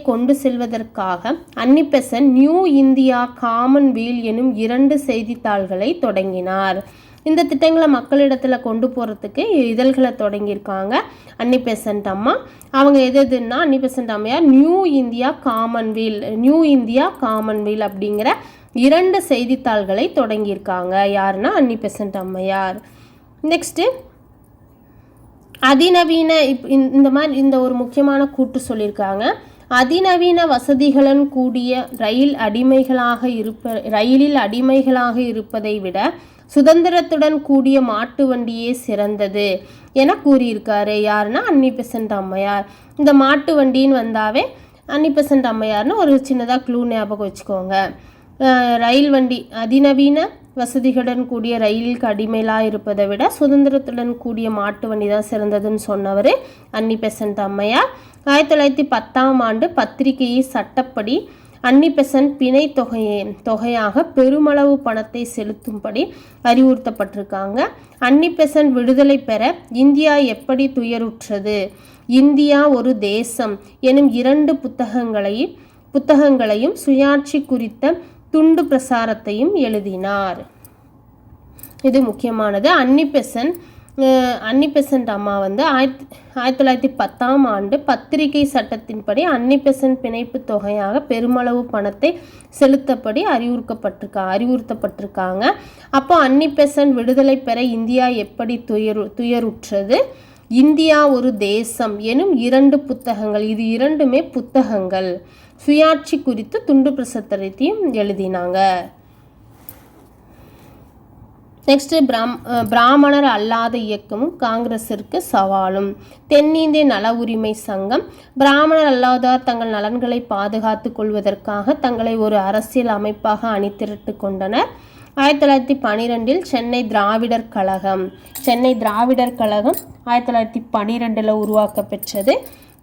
கொண்டு செல்வதற்காக அன்னி பெசன்ட் நியூ இந்தியா, காமன்வீல் எனும் 2 செய்தித்தாள்களை தொடங்கினார். இந்த திட்டங்களை மக்களிடத்தில் கொண்டு போகிறதுக்கு இதழ்களை தொடங்கியிருக்காங்க அன்னி பெசன்ட் அம்மா. அவங்க எதுன்னா அன்னி பெசன்ட் அம்மையார் நியூ இந்தியா காமன்வீல் அப்படிங்கிற 2 செய்தித்தாள்களை தொடங்கியிருக்காங்க. யாருன்னா அன்னி பெசன்ட் அம்மையார். நெக்ஸ்ட்டு அதிநவீன இந்த ஒரு முக்கியமான கூற்று சொல்லியிருக்காங்க. அதிநவீன வசதிகளுடன் கூடிய ரயிலில் அடிமைகளாக இருப்பதை விட சுதந்திரத்துடன் கூடிய மாட்டு வண்டியே சிறந்தது என கூறியிருக்காரு. யாருன்னா அன்னி பெசன்ட் அம்மையார். இந்த மாட்டு வண்டின்னு வந்தாவே அன்னி பெசன்ட் அம்மையார்னு ஒரு சின்னதாக க்ளூ ஞாபகம் வச்சுக்கோங்க. ரயில் வண்டி அதிநவீன வசதிகளுடன் கூடிய ரயிலுக்கு அடிமையிலாக இருப்பதை விட சுதந்திரத்துடன் கூடிய மாட்டு வண்டி தான் சிறந்ததுன்னு சொன்னவர் அன்னி பெசன்ட் அம்மையார். 1910ஆம் ஆண்டு பத்திரிகையை சட்டப்படி அன்னி பெசன்ட் பிணை தொகையாக பெருமளவு பணத்தை செலுத்தும்படி அறிவுறுத்தப்பட்டிருக்காங்க. அன்னி பெசன்ட் விடுதலை பெற இந்தியா எப்படி துயருற்றது, இந்தியா ஒரு தேசம் எனும் 2 புத்தகங்களையும் சுயாட்சி குறித்த துண்டு பிரசாரத்தையும் எழுதினார். இது முக்கியமானது. அன்னி பெசன்ட் அம்மா வந்து 1910ஆம் ஆண்டு பத்திரிகை சட்டத்தின்படி அன்னி பெசன்ட் பிணைப்பு தொகையாக பெருமளவு பணத்தை செலுத்தப்படி அறிவுறுத்தப்பட்டிருக்காங்க. அப்போ அன்னி பெசன்ட் விடுதலை பெற இந்தியா எப்படி துயருற்றது, இந்தியா ஒரு தேசம் எனும் 2 புத்தகங்கள், இது 2மே புத்தகங்கள், சுயாட்சி குறித்து துண்டு பிரசுரத்தையும் எழுதினாங்க. நெக்ஸ்ட் பிராமணர் அல்லாத இயக்கமும் காங்கிரஸிற்கு சவாலும். தென்னிந்திய நல உரிமை சங்கம் பிராமணர் அல்லாதார் தங்கள் நலன்களை பாதுகாத்து கொள்வதற்காக தங்களை ஒரு அரசியல் அமைப்பாக அணிதிரட்டு கொண்டனர். 1912 சென்னை திராவிடர் கழகம் 1912 உருவாக்க பெற்றது.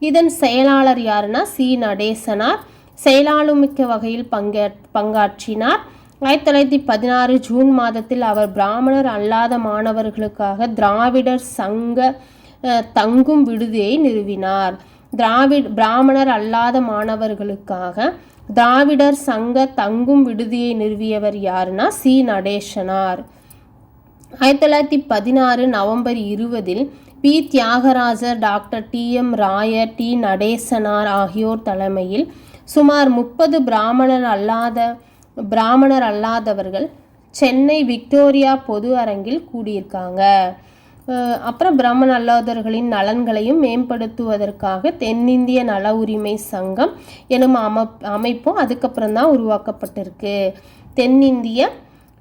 இதன் செயலாளர் யாருன்னா சி. நடேசனார். செயலாளுமிக்க வகையில் பங்காற்றினார். 1916 ஜூன் மாதத்தில் அவர் பிராமணர் அல்லாத மாணவர்களுக்காக திராவிடர் சங்க தங்கும் விடுதியை நிறுவினார். பிராமணர் அல்லாத மாணவர்களுக்காக திராவிடர் சங்க தங்கும் விடுதியை நிறுவியவர் யாருன்னா C. Natesanar. 1916 November 20 P. Thyagarajar, doctor T M. Rayar, T. Natesanar ஆகியோர் தலைமையில் சுமார் 30 பிராமணர் அல்லாதவர்கள் சென்னை விக்டோரியா பொது அரங்கில் கூடியிருக்காங்க. அப்புறம் பிராமணர் அல்லாதவர்களின் நலன்களையும் மேம்படுத்துவதற்காக தென்னிந்திய நல உரிமை சங்கம் எனும் அமைப்பும் அதுக்கப்புறம் தான் உருவாக்கப்பட்டிருக்கு. தென்னிந்திய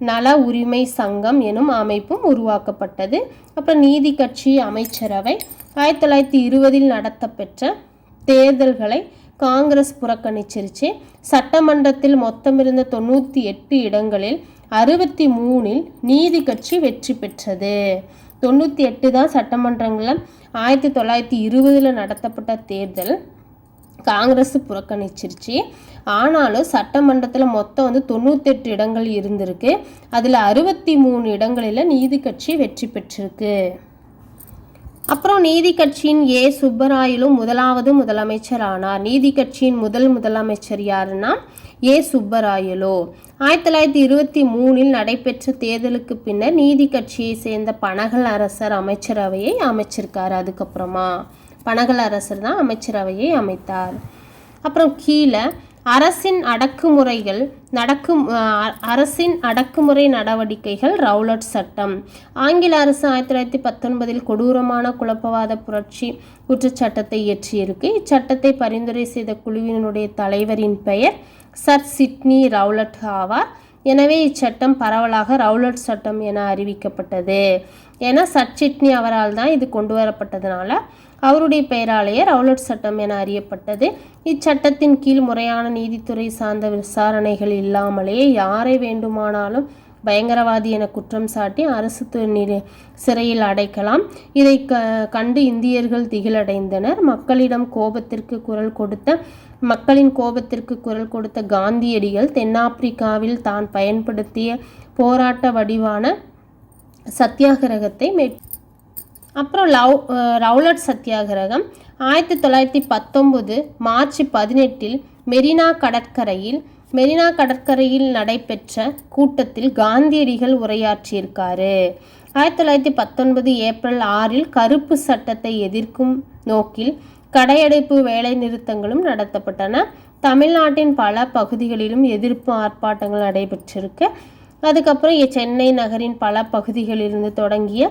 நல உரிமை சங்கம் எனும் அமைப்பும் உருவாக்கப்பட்டது. அப்புறம் நீதி கட்சி அமைச்சரவை 1920 நடத்தப்பெற்ற தேர்தல்களை காங்கிரஸ் புறக்கணிச்சிருச்சு. சட்டமன்றத்தில் மொத்தம் இருந்த 98 இடங்களில் 63 நீதி கட்சி வெற்றி பெற்றது. 98 தான் சட்டமன்றங்களில் 1920 நடத்தப்பட்ட தேர்தல் காங்கிரஸ் புறக்கணிச்சிருச்சு. ஆனாலும் சட்டமன்றத்தில் மொத்தம் 98 இடங்கள் இருந்திருக்கு. அதில் 63 இடங்களில் நீதி கட்சி வெற்றி பெற்றிருக்கு. அப்புறம் நீதி கட்சியின் ஏ. சுப்பராயலும் முதலாவது முதலமைச்சர் ஆனார். நீதி கட்சியின் முதலமைச்சர் யாருன்னா ஏ. சுப்பராயலு. 1923 நடைபெற்ற தேர்தலுக்கு பின்னர் நீதி கட்சியை சேர்ந்த பனகல் அரசர் அமைச்சரவையை அமைச்சிருக்காரு. அதுக்கப்புறமா பனகல் அரசர் தான் அமைச்சரவையை அமைத்தார். அப்புறம் கீழே அரசின் அடக்குமுறை நடவடிக்கைகள் ரவுலட் சட்டம். ஆங்கில அரசு 1919 கொடூரமான குழப்பவாத புரட்சி குற்றச்சட்டத்தை இயற்றியிருக்கு. இச்சட்டத்தை பரிந்துரை செய்த குழுவினுடைய தலைவரின் பெயர் சர் சிட்னி ரவுலட் ஆவார். எனவே இச்சட்டம் பரவலாக ரவுலட் சட்டம் என அறிவிக்கப்பட்டது. ஏன்னா சர் சிட்னி அவரால் தான் இது கொண்டு வரப்பட்டதுனால அவருடைய பெயராலேயே ரவுலட் சட்டம் என அறியப்பட்டது. இச்சட்டத்தின் கீழ் முறையான நீதித்துறை சார்ந்த விசாரணைகள் இல்லாமலேயே யாரை வேண்டுமானாலும் பயங்கரவாதி என குற்றம் சாட்டி அரசு சிறையில் அடைக்கலாம். இதை கண்டு இந்தியர்கள் திகிலடைந்தனர். மக்களின் கோபத்திற்கு குரல் கொடுத்த காந்தியடிகள் தென்னாப்பிரிக்காவில் தான் பயன்படுத்திய போராட்ட வடிவான சத்தியாகிரகத்தை அப்புறம் ரவுலட் சத்தியாகிரகம் 1919 மார்ச் 18 மெரினா கடற்கரையில் நடைபெற்ற கூட்டத்தில் காந்தியடிகள் உரையாற்றியிருக்காரு. 1919 ஏப்ரல் 6 கருப்பு சட்டத்தை எதிர்க்கும் நோக்கில் கடையடைப்பு வேலை நிறுத்தங்களும் நடத்தப்பட்டன. தமிழ்நாட்டின் பல பகுதிகளிலும் எதிர்ப்பு ஆர்ப்பாட்டங்கள் நடைபெற்றிருக்கு. அதுக்கப்புறம் சென்னை நகரின் பல பகுதிகளிலிருந்து தொடங்கிய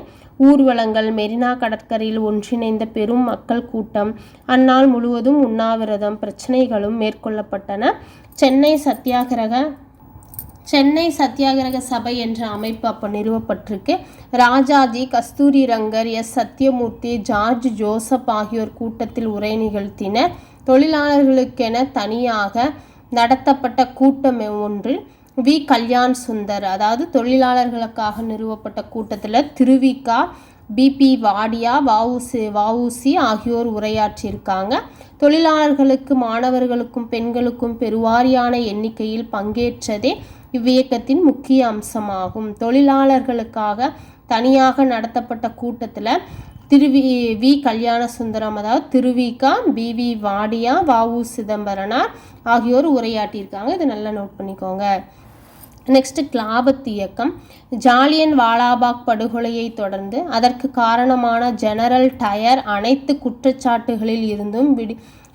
ஊர்வலங்கள், மெரினா கடற்கரையில் ஒன்றிணைந்த பெரும் மக்கள் கூட்டம், அந்நாள் முழுவதும் உண்ணாவிரதம் பிரச்சனைகளும் மேற்கொள்ளப்பட்டன. சென்னை சென்னை சத்தியாகிரக சபை என்ற அமைப்பு அப்போ நிறுவப்பட்டிருக்கு. ராஜாஜி, கஸ்தூரி ரங்கர், சத்யமூர்த்தி, ஜார்ஜ் ஜோசப் ஆகியோர் கூட்டத்தில் உரை நிகழ்த்தினர். தொழிலாளர்களுக்கென தனியாக நடத்தப்பட்ட கூட்டம் ஒன்றில் வி. கல்யாண் சுந்தர், அதாவது தொழிலாளர்களுக்காக நிறுவப்பட்ட கூட்டத்தில் திருவிகா, பி. வாடியா, வஉசி ஆகியோர் உரையாற்றியிருக்காங்க. தொழிலாளர்களுக்கு, மாணவர்களுக்கும் பெண்களுக்கும் பெருவாரியான எண்ணிக்கையில் பங்கேற்றதே இவ்வியக்கத்தின் முக்கிய அம்சமாகும். தொழிலாளர்களுக்காக தனியாக நடத்தப்பட்ட கூட்டத்தில் வி. கல்யாண சுந்தரம், அதாவது திருவிகா, பி. வாடியா, வஉ. சிதம்பரனார் ஆகியோர் உரையாற்றியிருக்காங்க. இதை நல்லா நோட் பண்ணிக்கோங்க. நெக்ஸ்ட் கிலாபத் இயக்கம். ஜாலியன் வாலாபாக் படுகொலையை தொடர்ந்து அதற்கு காரணமான ஜெனரல் டயர் அனைத்து குற்றச்சாட்டுகளில் இருந்தும்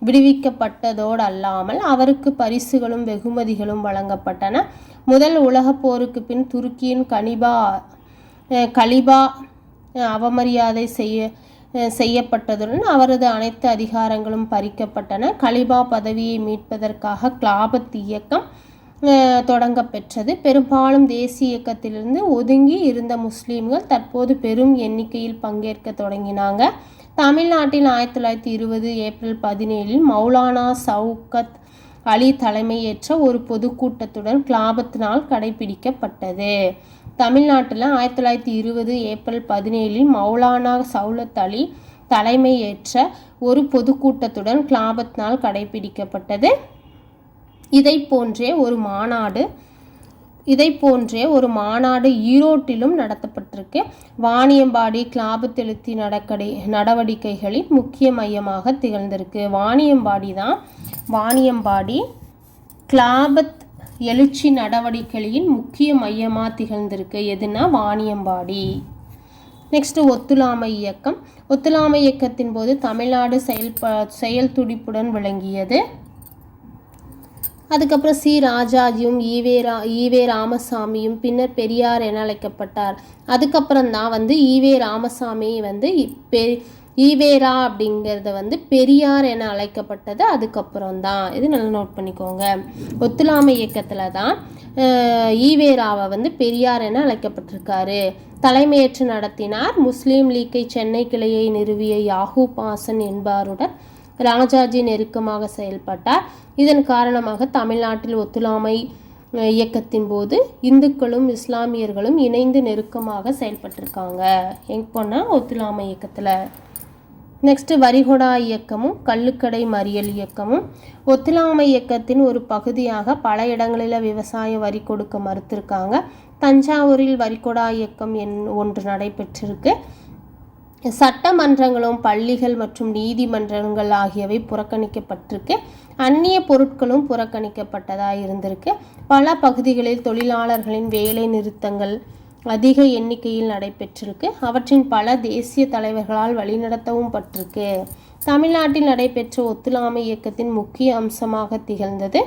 விடுவிக்கப்பட்டதோடு அல்லாமல் அவருக்கு பரிசுகளும் வெகுமதிகளும் வழங்கப்பட்டன. முதல் உலகப் போருக்கு பின் துருக்கியின் கலிபா அவமரியாதை செய்யப்பட்டதுடன் அவரது அனைத்து அதிகாரங்களும் பறிக்கப்பட்டன. கலிபா பதவியை மீட்பதற்காக கிலாபத் இயக்கம் தொடங்க பெற்றது. பெரும்பாலும் தேசிய இயக்கத்திலிருந்து ஒதுங்கி இருந்த முஸ்லீம்கள் தற்போது பெரும் எண்ணிக்கையில் பங்கேற்க தொடங்கினாங்க. தமிழ்நாட்டில் 1920 ஏப்ரல் 17 மௌலானா சவுக்கத் அலி தலைமையேற்ற ஒரு பொதுக்கூட்டத்துடன் கிலாபத் நாள் கடைபிடிக்கப்பட்டது. தமிழ்நாட்டில் 1920 ஏப்ரல் 17 மௌலானா சவுலத் அலி தலைமையேற்ற ஒரு பொதுக்கூட்டத்துடன் கிலாபத் நாள் கடைபிடிக்கப்பட்டது. இதை போன்றே ஒரு மாநாடு ஈரோட்டிலும் நடத்தப்பட்டிருக்கு. வாணியம்பாடி கிலாபத் எழுச்சி நடவடிக்கைகளின் முக்கிய மையமாக திகழ்ந்திருக்கு. வாணியம்பாடி கிலாபத் எழுச்சி நடவடிக்கைகளின் முக்கிய மையமாக திகழ்ந்திருக்கு. எதுனா வாணியம்பாடி. நெக்ஸ்ட் ஒத்துழையாமை இயக்கம். ஒத்துழையாமை இயக்கத்தின் போது தமிழ்நாடு செயல் துடிப்புடன் விளங்கியது. அதுக்கப்புறம் சி. ராஜாஜியும் ஈவே ராமசாமியும் பின்னர் பெரியார் என அழைக்கப்பட்டார். அதுக்கப்புறம் தான் ஈவே ராமசாமி ஈவேரா அப்படிங்கிறத பெரியார் என அழைக்கப்பட்டது அதுக்கப்புறம் தான். இது நல்லா நோட் பண்ணிக்கோங்க. ஒத்துழையாமை இயக்கத்தில் தான் ஈவேராவை பெரியார் என அழைக்கப்பட்டிருக்காரு. தலைமையேற்று நடத்தினார். முஸ்லீம் லீக்கை சென்னை கிளையை நிறுவிய யாகூப் ஹாசன் என்பாருடன் ராஜாஜி நெருக்கமாக செயல்பட்டார். இதன் காரணமாக தமிழ்நாட்டில் ஒத்துழையாமை இயக்கத்தின் போது இந்துக்களும் இஸ்லாமியர்களும் இணைந்து நெருக்கமாக செயல்பட்டிருக்காங்க. எங்கப்போனா ஒத்துழையாமை இயக்கத்தில். நெக்ஸ்ட் வரிகொடா இயக்கமும் கள்ளுக்கடை மறியல் இயக்கமும். ஒத்துழையாமை இயக்கத்தின் ஒரு பகுதியாக பல இடங்களில் விவசாய வரி கொடுக்க மறுத்திருக்காங்க. தஞ்சாவூரில் வரிகொடா இயக்கம் ஒன்று நடைபெற்றிருக்கு. சட்டமன்றங்களும் பள்ளிகள் மற்றும் நீதிமன்றங்கள் ஆகியவை புறக்கணிக்கப்பட்டிருக்கு. அந்நிய பொருட்களும் புறக்கணிக்கப்பட்டதாக இருந்திருக்கு. பல பகுதிகளில் தொழிலாளர்களின் வேலை நிறுத்தங்கள் அதிக எண்ணிக்கையில் நடைபெற்றிருக்கு. அவற்றின் பல தேசிய தலைவர்களால் வழிநடத்தவும் பட்டிருக்கு. தமிழ்நாட்டில் நடைபெற்ற ஒத்துழையாமை இயக்கத்தின் முக்கிய அம்சமாக திகழ்ந்தது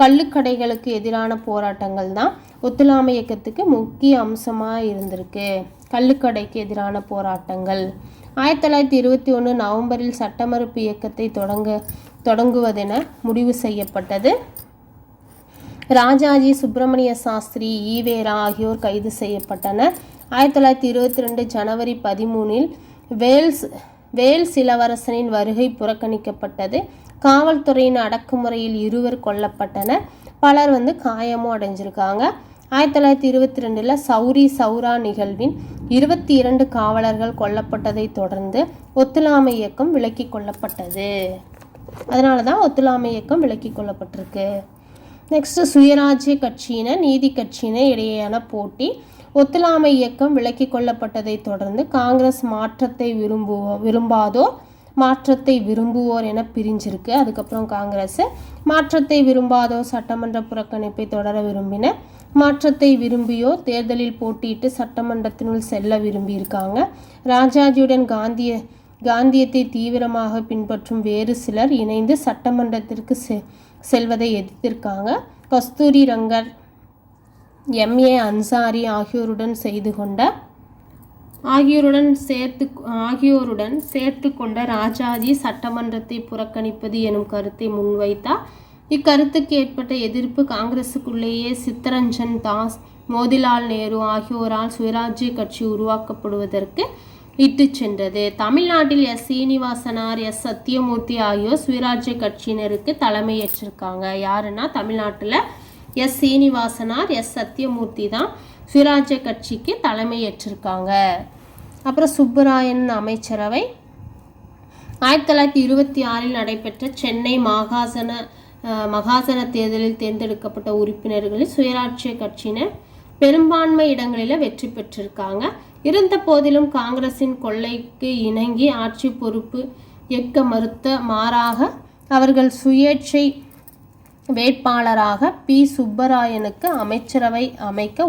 கள்ளுக்கடைகளுக்கு எதிரான போராட்டங்கள் தான் ஒத்துழையாமை இயக்கத்துக்கு முக்கிய அம்சமாக இருந்திருக்கு. கள்ளுக்கடைக்கு எதிரான போராட்டங்கள். 1921 நவம்பரில் சட்டமறுப்பு இயக்கத்தை தொடங்குவதென முடிவு செய்யப்பட்டது. ராஜாஜி, சுப்பிரமணிய சாஸ்திரி, ஈவேரா ஆகியோர் கைது செய்யப்பட்டனர். 1922 ஜனவரி 13 வேல்ஸ் இளவரசனின் வருகை புறக்கணிக்கப்பட்டது. காவல்துறையின் அடக்குமுறையில் 2 கொல்லப்பட்டனர். பலர் காயமும் அடைஞ்சிருக்காங்க. 1922 சௌரா நிகழ்வின் 22 காவலர்கள் கொல்லப்பட்டதை தொடர்ந்து ஒத்துழையாமை இயக்கம் விலக்கி கொள்ளப்பட்டது. அதனால தான் ஒத்துழையாமை இயக்கம் விலக்கி கொள்ளப்பட்டிருக்கு. நெக்ஸ்ட் சுயராஜ்ய கட்சியினர் நீதி கட்சியினர் இடையேயான போட்டி. ஒத்துழையாமை இயக்கம் விலக்கி கொள்ளப்பட்டதை தொடர்ந்து காங்கிரஸ் மாற்றத்தை விரும்புவோர் என பிரிஞ்சிருக்கு. அதுக்கப்புறம் காங்கிரஸ் மாற்றத்தை விரும்பாதோர் சட்டமன்ற புறக்கணிப்பை தொடர விரும்பினர். மாற்றத்தை விரும்பியோர் தேர்தலில் போட்டியிட்டு சட்டமன்றத்தினுள் செல்ல விரும்பியிருக்காங்க. ராஜாஜியுடன் காந்தியத்தை தீவிரமாக பின்பற்றும் வேறு சிலர் இணைந்து சட்டமன்றத்திற்கு செல்வதை எதிர்த்திருக்காங்க. கஸ்தூரி ரங்கர், M.A. அன்சாரி ஆகியோருடன் சேர்த்து கொண்ட ராஜாஜி சட்டமன்றத்தை புறக்கணிப்பது எனும் கருத்தை முன்வைத்தார். இக்கருத்துக்கு ஏற்பட்ட எதிர்ப்பு காங்கிரசுக்குள்ளேயே சித்தரஞ்சன் தாஸ், மோதிலால் நேரு ஆகியோரால் சுயராஜ்ய கட்சி உருவாக்கப்படுவதற்கு இட்டு சென்றது. தமிழ்நாட்டில் எஸ். சீனிவாசனார், எஸ். சத்தியமூர்த்தி ஆகியோர் சுயராஜ்ய கட்சியினருக்கு தலைமையேற்றிருக்காங்க. யாருன்னா தமிழ்நாட்டில் எஸ். சீனிவாசனார், எஸ். சத்தியமூர்த்தி தான் சுயராஜ்ய கட்சிக்கு தலைமையேற்றிருக்காங்க. அப்புறம் சுப்பராயன் அமைச்சரவை 1926 நடைபெற்ற சென்னை மகாசன தேர்தலில் தேர்ந்தெடுக்கப்பட்ட உறுப்பினர்களில் சுயராட்சிய கட்சியினர் பெரும்பான்மை இடங்களில் வெற்றி பெற்றிருக்காங்க. இருந்த போதிலும் காங்கிரசின் கொள்ளைக்கு இணங்கி ஆட்சி பொறுப்பு ஏற்க மறுத்த மாறாக அவர்கள் சுயேட்சை வேட்பாளராக பி. சுப்பராயனுக்கு அமைச்சரவை அமைக்க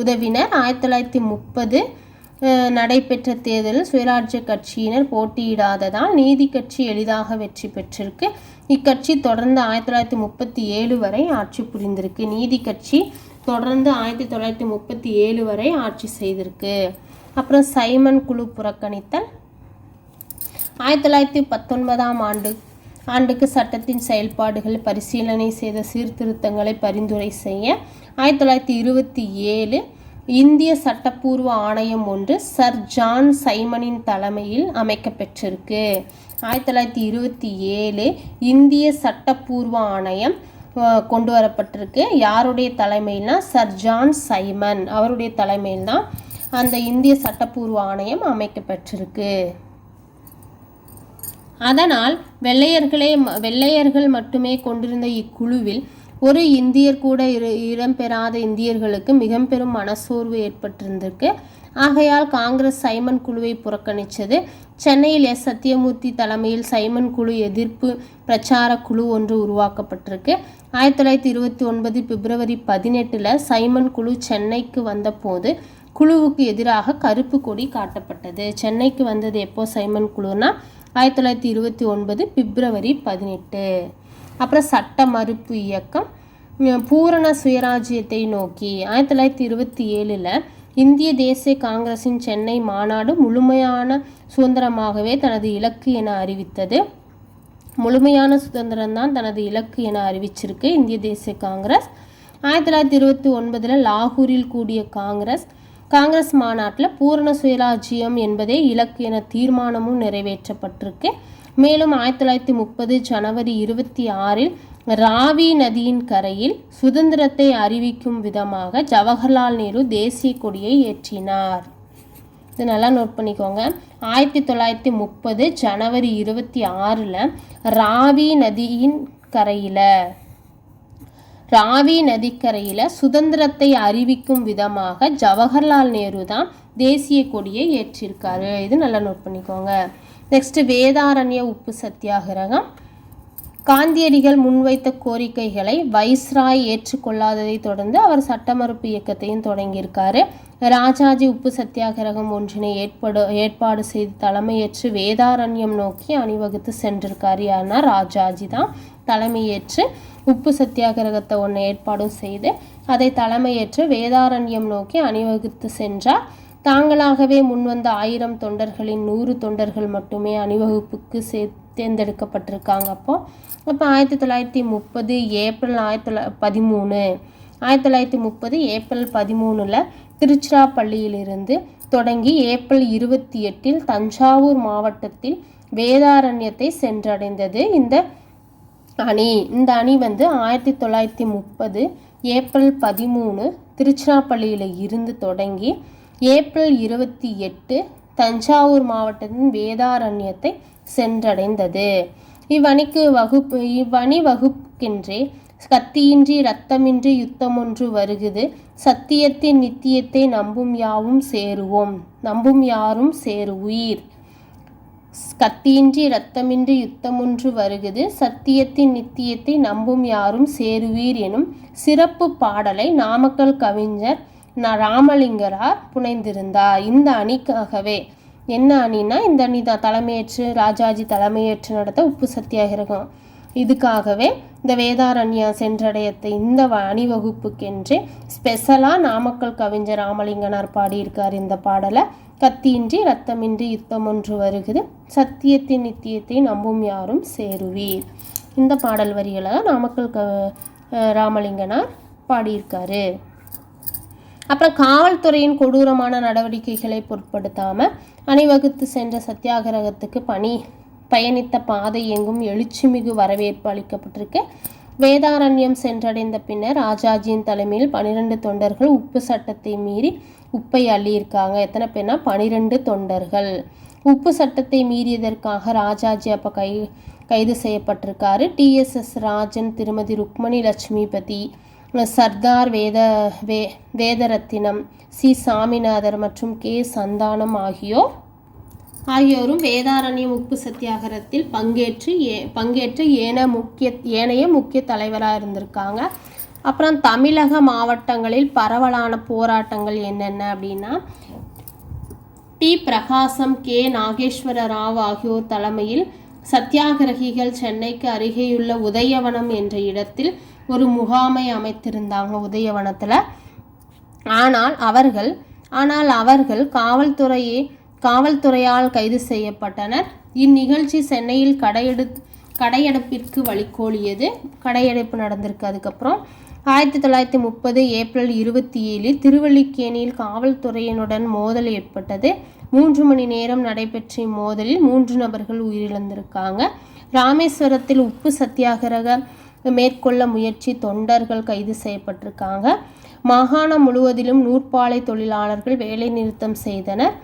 உதவினர். 1930 நடைபெற்ற தேர்தலில் சுயராஜ்ய கட்சியினர் போட்டியிடாததால் நீதி கட்சி எளிதாக வெற்றி பெற்றிருக்கு. இக்கட்சி தொடர்ந்து 1937 வரை ஆட்சி புரிந்திருக்கு. நீதி கட்சி தொடர்ந்து 1937 வரை ஆட்சி செய்திருக்கு. அப்புறம் சைமன் குழு புறக்கணித்தல் 1919 ஆண்டுக்கு சட்டத்தின் செயல்பாடுகள் பரிசீலனை செய்த சீர்திருத்தங்களை பரிந்துரை செய்ய 1927 இந்திய சட்டப்பூர்வ ஆணையம் ஒன்று சர் ஜான் சைமனின் தலைமையில் அமைக்கப்பெற்றிருக்கு. 1927 இந்திய சட்டப்பூர்வ ஆணையம் கொண்டு வரப்பட்டிருக்கு. யாருடைய தலைமையில்னா சர் ஜான் சைமன் அவருடைய தலைமையில் தான் அந்த இந்திய சட்டப்பூர்வ ஆணையம் அமைக்கப்பட்டிருக்கு. அதனால் வெள்ளையர்கள் மட்டுமே கொண்டிருந்த இக்குழுவில் ஒரு இந்தியர் கூட இடம்பெறாத இந்தியர்களுக்கு மிக பெரும் மனசோர்வு ஏற்பட்டிருந்திருக்கு. ஆகையால் காங்கிரஸ் சைமன் குழுவை புறக்கணித்தது. சென்னையில் எஸ். சத்தியமூர்த்தி தலைமையில் சைமன் குழு எதிர்ப்பு பிரச்சார குழு ஒன்று உருவாக்கப்பட்டிருக்கு. 1929 பிப்ரவரி 18 சைமன் குழு சென்னைக்கு வந்தபோது குழுவுக்கு எதிராக கருப்பு கொடி காட்டப்பட்டது. சென்னைக்கு வந்தது எப்போ சைமன் குழுனா 1929 பிப்ரவரி 18. அப்புறம் சட்ட மறுப்பு இயக்கம் பூரண சுயராஜ்யத்தை நோக்கி 1927 இந்திய தேசிய காங்கிரசின் சென்னை மாநாடு முழுமையான சுதந்திரமாகவே தனது இலக்கு என அறிவித்தது. முழுமையான சுதந்திரம்தான் தனது இலக்கு என அறிவிச்சிருக்கு இந்திய தேசிய காங்கிரஸ். 1929 லாகூரில் கூடிய காங்கிரஸ் மாநாட்டில் பூரண சுயராஜ்யம் என்பதே இலக்கு என தீர்மானமும் நிறைவேற்றப்பட்டிருக்கு. மேலும் 1930 ஜனவரி 26 ராவி நதியின் கரையில் சுதந்திரத்தை அறிவிக்கும் விதமாக ஜவஹர்லால் நேரு தேசிய கொடியை ஏற்றினார். இது நல்லா நோட் பண்ணிக்கோங்க. 1930 ஜனவரி 26 ராவி நதிக்கரையில் சுதந்திரத்தை அறிவிக்கும் விதமாக ஜவஹர்லால் நேரு தான் தேசிய கொடியை ஏற்றிருக்காரு. இது நல்லா நோட் பண்ணிக்கோங்க. நெக்ஸ்ட் வேதாரண்ய உப்பு சத்தியாகிரகம். காந்தியடிகள் முன்வைத்த கோரிக்கைகளை வைஸ்ராய் ஏற்றுக்கொள்ளாததை தொடர்ந்து அவர் சட்ட மறுப்பு இயக்கத்தையும் தொடங்கியிருக்காரு. ராஜாஜி உப்பு சத்தியாகிரகம் ஒன்றினை ஏற்பாடு செய்து தலைமையேற்று வேதாரண்யம் நோக்கி அணிவகுத்து சென்றிருக்காரு. யாருன்னா ராஜாஜி தான் தலைமையேற்று உப்பு சத்தியாகிரகத்தை ஒன்று ஏற்பாடும் செய்து அதை தலைமையேற்று வேதாரண்யம் நோக்கி அணிவகுத்து சென்றார். தாங்களாகவே முன்வந்த 1000 தொண்டர்களின் 100 தொண்டர்கள் மட்டுமே அணிவகுப்புக்கு தேர்ந்தெடுக்கப்பட்டிருக்காங்க. அப்போ 1930 ஏப்ரல் 13 திருச்சிராப்பள்ளியிலிருந்து தொடங்கி ஏப்ரல் 28 தஞ்சாவூர் மாவட்டத்தில் வேதாரண்யத்தை சென்றடைந்தது. இந்த அணி 1930 ஏப்ரல் 13 திருச்சிராப்பள்ளியில் இருந்து தொடங்கி ஏப்ரல் 28 தஞ்சாவூர் மாவட்டத்தின் வேதாரண்யத்தை சென்றடைந்தது. இவ்வணி வகுப்புக்கென்றே கத்தியின்றி இரத்தமின்றி யுத்தமொன்று வருகுது, சத்தியத்தின் நித்தியத்தை நம்பும் யாரும் சேருவீர். கத்தியின்றி இரத்தமின்றி யுத்தமொன்று வருகுது, சத்தியத்தின் நித்தியத்தை நம்பும் யாரும் சேருவீர் எனும் சிறப்பு பாடலை நாமக்கல் கவிஞர் ராமலிங்கரார் புனைந்திருந்தார். இந்த அணிக்காகவே என்ன அணினா இந்த அணி தான் தலைமையேற்று ராஜாஜி தலைமையேற்று நடத்த உப்பு சத்தியாகிரகம். இதுக்காகவே இந்த வேதாரண்யம் சென்றடையத்தை இந்த அணிவகுப்புக்கென்று ஸ்பெஷலாக நாமக்கல் கவிஞர் ராமலிங்கனார் பாடியிருக்கார் இந்த பாடலை. கத்தியின்றி இரத்தமின்றி யுத்தம் ஒன்று வருகிறது, சத்தியத்தின் நித்தியத்தை நம்பும் யாரும் சேருவீர். இந்த பாடல் வரிகளை நாமக்கல் ராமலிங்கனார் பாடியிருக்காரு. அப்புறம் காவல்துறையின் கொடூரமான நடவடிக்கைகளை பொருட்படுத்தாமல் அணிவகுத்து சென்ற சத்தியாகிரகத்துக்கு பயணித்த பாதை எங்கும் எழுச்சிமிகு வரவேற்பு அளிக்கப்பட்டிருக்கு. வேதாரண்யம் சென்றடைந்த பின்னர் ராஜாஜியின் தலைமையில் 12 தொண்டர்கள் உப்பு சட்டத்தை மீறி உப்பை அள்ளியிருக்காங்க. எத்தனை பேர்னா 12 தொண்டர்கள். உப்பு சட்டத்தை மீறியதற்காக ராஜாஜி அப்போ கைது செய்யப்பட்டிருக்காரு. TSS ராஜன், திருமதி ருக்மணி லட்சுமிபதி, சர்தார் வேதரத்தினம், சி சாமிநாதர் மற்றும் கே சந்தானம் ஆகியோரும் வேதாரண்யம் உப்பு சத்தியாகிரகத்தில் பங்கேற்று ஏனைய முக்கிய தலைவராக இருந்திருக்காங்க. அப்புறம் தமிழக மாவட்டங்களில் பரவலான போராட்டங்கள் என்னென்ன அப்படின்னா, டி பிரகாசம், கே நாகேஸ்வர ராவ் ஆகியோர் தலைமையில் சத்தியாகிரகிகள் சென்னைக்கு அருகேயுள்ள உதயவனம் என்ற இடத்தில் ஒரு முகாமை அமைத்திருந்தாங்க உதயவனத்தில். ஆனால் அவர்கள் காவல்துறையால் கைது செய்யப்பட்டனர். இந்நிகழ்ச்சி சென்னையில் கடையெடுப்பிற்கு வழிகோலியது. கடையெடுப்பு நடந்திருக்கு. அதுக்கப்புறம் 1930 ஏப்ரல் 27 திருவல்லிக்கேணியில் காவல்துறையினுடன் மோதல் ஏற்பட்டது. 3 மணி நேரம் நடைபெற்ற இம்மோதலில் 3 நபர்கள் உயிரிழந்திருக்காங்க. ராமேஸ்வரத்தில் உப்பு சத்தியாகிரக மேற்கொள்ள முயற்சி தொண்டர்கள் கைது செய்யப்பட்டிருக்காங்க. மாகாணம் முழுவதிலும் நூற்பாலை தொழிலாளர்கள் வேலை நிறுத்தம் செய்தனர்.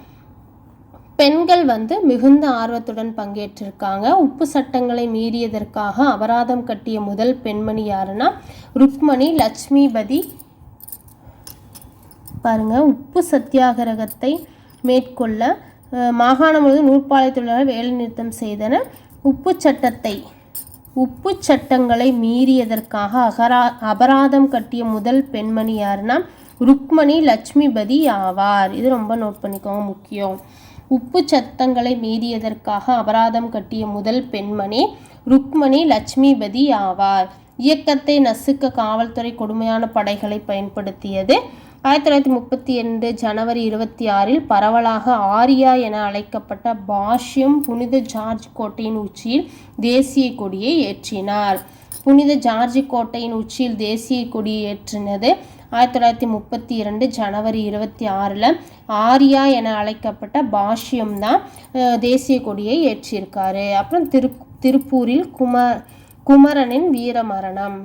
பெண்கள் மிகுந்த ஆர்வத்துடன் பங்கேற்றிருக்காங்க. உப்பு சட்டங்களை மீறியதற்காக அபராதம் கட்டிய முதல் பெண்மணி யாருன்னா ருக்மணி லட்சுமிபதி. பாருங்க, உப்பு சத்தியாகிரகத்தை மேற்கொள்ள மாகாணம் முழுவதும் நூற்பாலை தொழிலாளர்கள் வேலை நிறுத்தம் செய்தனர். உப்பு சட்டங்களை மீறியதற்காக அபராதம் கட்டிய முதல் பெண்மணி யாருன்னா ருக்மணி லட்சுமிபதி ஆவார். இது ரொம்ப நோட் பண்ணிக்கோங்க, முக்கியம். உப்பு சட்டங்களை மீறியதற்காக அபராதம் கட்டிய முதல் பெண்மணி ருக்மணி லட்சுமிபதி ஆவார். இயக்கத்தை நசுக்க காவல்துறை கொடுமையான படைகளை பயன்படுத்தியது. 1932 ஜனவரி 26 பரவலாக ஆரியா என அழைக்கப்பட்ட பாஷ்யம் புனித ஜார்ஜ் கோட்டையின் உச்சியில் தேசிய கொடியை ஏற்றினார். புனித ஜார்ஜ் கோட்டையின் உச்சியில் தேசிய கொடியை ஏற்றினது 1932 ஜனவரி 26 ஆரியா என அழைக்கப்பட்ட பாஷ்யம் தான் தேசிய கொடியை ஏற்றியிருக்காரு. அப்புறம் திருப்பூரில் குமரனின் வீரமரணம்.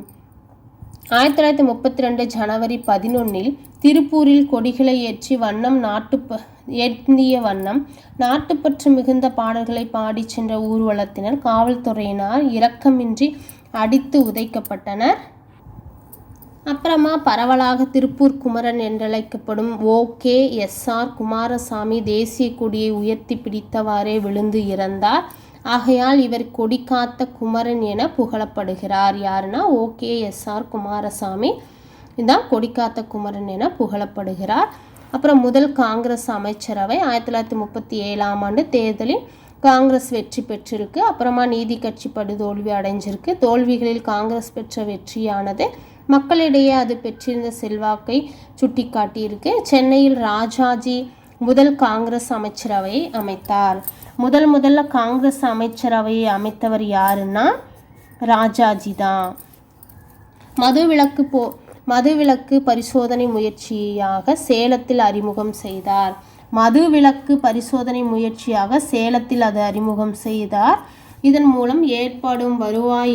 1932 ஜனவரி 11 திருப்பூரில் கொடிகளை ஏற்றி நாட்டுப்பற்று மிகுந்த பாடல்களை பாடி சென்ற ஊர்வலத்தினர் காவல்துறையினர் இரக்கமின்றி அடித்து உதைக்கப்பட்டனர். அப்புறமா பரவலாக திருப்பூர் குமரன் என்றழைக்கப்படும் OKSR குமாரசாமி தேசிய கொடியை உயர்த்தி பிடித்தவாறே விழுந்து இறந்தார். ஆகையால் இவர் கொடி காத்த குமரன் என புகழப்படுகிறார். யாருன்னா OKSR குமாரசாமி இதான் கொடி காத்த குமரன் என புகழப்படுகிறார். அப்புறம் முதல் காங்கிரஸ் அமைச்சரவை 1937 தேர்தலில் காங்கிரஸ் வெற்றி பெற்றிருக்கு. அப்புறமா நீதி கட்சி படுதோல்வி அடைஞ்சிருக்கு. தோல்விகளில் காங்கிரஸ் பெற்ற வெற்றியானது மக்களிடையே அது பெற்றிருந்த செல்வாக்கை சுட்டி காட்டியிருக்கு. சென்னையில் ராஜாஜி முதல் காங்கிரஸ் அமைச்சரவையை அமைத்தார். முதல்ல காங்கிரஸ் அமைச்சரவையை அமைத்தவர் யாருன்னா ராஜாஜி தான். மதுவிலக்கு பரிசோதனை முயற்சியாக சேலத்தில் அறிமுகம் செய்தார். அதை அறிமுகம் செய்தார். இதன் மூலம் ஏற்படும் வருவாய்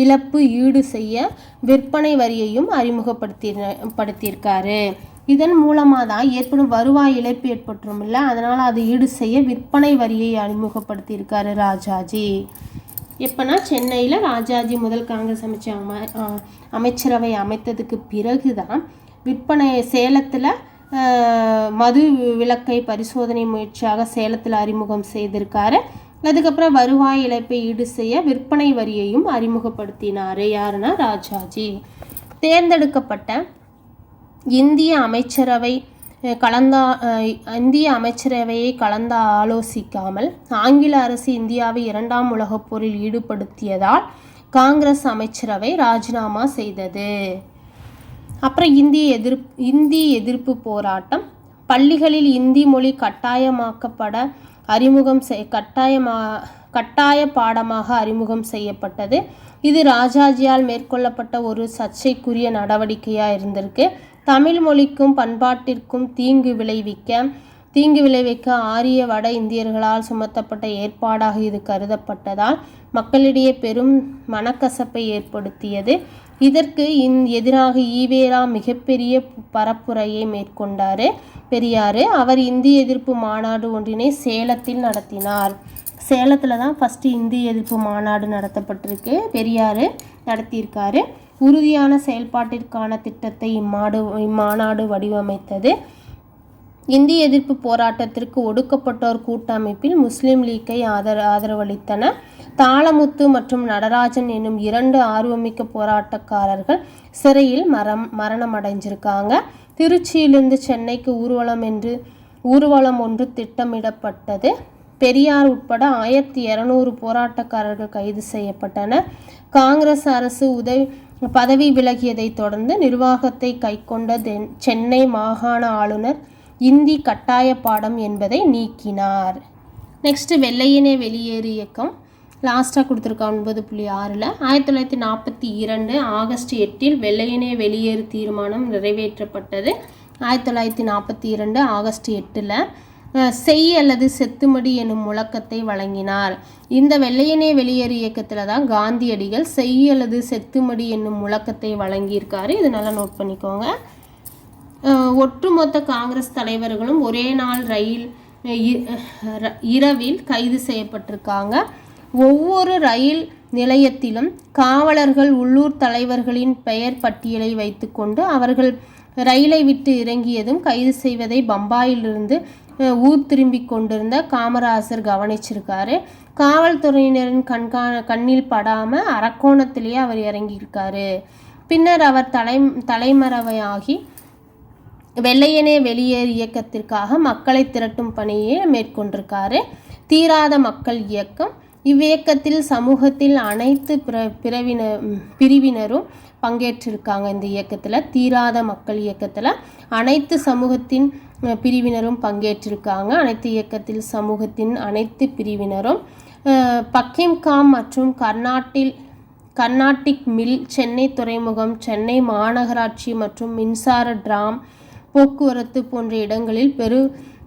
இழப்பு ஈடு செய்ய விற்பனை வரியையும் அறிமுகப்படுத்தியிருக்காரு. இதன் மூலமாக தான் ஏற்படும் வருவாய் இழப்பு ஏற்பட்டுரும் இல்லை, அதனால் அதை ஈடு செய்ய விற்பனை வரியை அறிமுகப்படுத்தியிருக்காரு ராஜாஜி. எப்போனா சென்னையில் ராஜாஜி முதல் காங்கிரஸ் அமைச்சரவை அமைத்ததுக்கு பிறகு தான் சேலத்தில் மது விலக்கை பரிசோதனை முயற்சியாக சேலத்தில் அறிமுகம் செய்திருக்காரு. அதுக்கப்புறம் வருவாய் இழப்பை ஈடு செய்ய விற்பனை வரியையும் அறிமுகப்படுத்தினார். யாருன்னா ராஜாஜி. தேர்ந்தெடுக்கப்பட்ட இந்திய அமைச்சரவையை கலந்து ஆலோசிக்காமல் ஆங்கில அரசு இந்தியாவை 2ஆம் உலகப் போரில் ஈடுபடுத்தியதால் காங்கிரஸ் அமைச்சரவை ராஜினாமா செய்தது. அப்புறம் இந்தி எதிர்ப்பு போராட்டம். பள்ளிகளில் இந்தி மொழி கட்டாய பாடமாக அறிமுகம் செய்யப்பட்டது. இது ராஜாஜியால் மேற்கொள்ளப்பட்ட ஒரு சர்ச்சைக்குரிய நடவடிக்கையாக இருந்திருக்கு. தமிழ் மொழிக்கும் பண்பாட்டிற்கும் தீங்கு விளைவிக்க ஆரிய வட இந்தியர்களால் சுமத்தப்பட்ட ஏற்பாடாக இது கருதப்பட்டதால் மக்களிடையே பெரும் மனக்கசப்பை ஏற்படுத்தியது. இதற்கு எதிராக ஈவேரா மிகப்பெரிய பரப்புரையை மேற்கொண்டார் பெரியார். அவர் இந்திய எதிர்ப்பு மாநாடு ஒன்றினை சேலத்தில் நடத்தினார். சேலத்தில் தான் ஃபஸ்ட்டு இந்திய எதிர்ப்பு மாநாடு நடத்தப்பட்டிருக்கு. பெரியார் நடத்தியிருக்காரு. உறுதியான செயல்பாட்டிற்கான திட்டத்தை இம்மாநாடு வடிவமைத்தது. இந்திய எதிர்ப்பு போராட்டத்திற்கு ஒடுக்கப்பட்டோர் கூட்டமைப்பில் முஸ்லீம் லீக்கை ஆதரவளித்தன. தாளமுத்து மற்றும் நடராஜன் என்னும் 2 ஆர்வமிக்க போராட்டக்காரர்கள் சிறையில் மரணமடைஞ்சிருக்காங்க. திருச்சியிலிருந்து சென்னைக்கு ஊர்வலம் ஒன்று திட்டமிடப்பட்டது. பெரியார் உட்பட 1200 போராட்டக்காரர்கள் கைது செய்யப்பட்டனர். காங்கிரஸ் அரசு பதவி விலகியதை தொடர்ந்து நிர்வாகத்தை கைக்கொண்ட சென்னை மாகாண ஆளுநர் இந்தி கட்டாய பாடம் என்பதை நீக்கினார். நெக்ஸ்ட்டு வெள்ளையனே வெளியேறு இயக்கம் லாஸ்ட்டாக கொடுத்துருக்கா 9.6. 1942 ஆகஸ்ட் 8 வெள்ளையனே வெளியேறு தீர்மானம் நிறைவேற்றப்பட்டது. 1942 ஆகஸ்ட் 8 செய் அல்லது செத்துமடி எனும் முழக்கத்தை வழங்கினார். இந்த வெள்ளையனே வெளியேறு இயக்கத்தில் தான் காந்தியடிகள் செய் அல்லது செத்துமடி என்னும் முழக்கத்தை வழங்கியிருக்காரு. இது நல்லா நோட் பண்ணிக்கோங்க. ஒட்டுமொத்த காங்கிரஸ் தலைவர்களும் ஒரே நாள் இரவில் கைது செய்யப்பட்டிருக்காங்க. ஒவ்வொரு ரயில் நிலையத்திலும் காவலர்கள் உள்ளூர் தலைவர்களின் பெயர் பட்டியலை வைத்துக்கொண்டு அவர்கள் ரயிலை விட்டு இறங்கியதும் கைது செய்வதை பம்பாயிலிருந்து ஊர் திரும்பி கொண்டிருந்த காமராசர் கவனிச்சிருக்காரு. காவல்துறையினரின் கண்ணில் படாமல் அரக்கோணத்திலேயே அவர் இறங்கியிருக்காரு. பின்னர் அவர் தலைமறைவாகி வெள்ளையனே வெளியேறு இயக்கத்திற்காக மக்களை திரட்டும் பணியை மேற்கொண்டிருக்காரு. தீராத மக்கள் இயக்கம் இவ்வியக்கத்தில் சமூகத்தில் அனைத்து பிரிவினரும் பங்கேற்றிருக்காங்க. இந்த இயக்கத்தில் தீராத மக்கள் இயக்கத்தில் அனைத்து சமூகத்தின் பிரிவினரும் பங்கேற்றிருக்காங்க. அனைத்து இயக்கத்தில் சமூகத்தின் அனைத்து பிரிவினரும் பக்கிம்காம் மற்றும் கர்நாட்டிக் மில், சென்னை துறைமுகம், சென்னை மாநகராட்சி மற்றும் மின்சார டிராம் போக்குவரத்து போன்ற இடங்களில்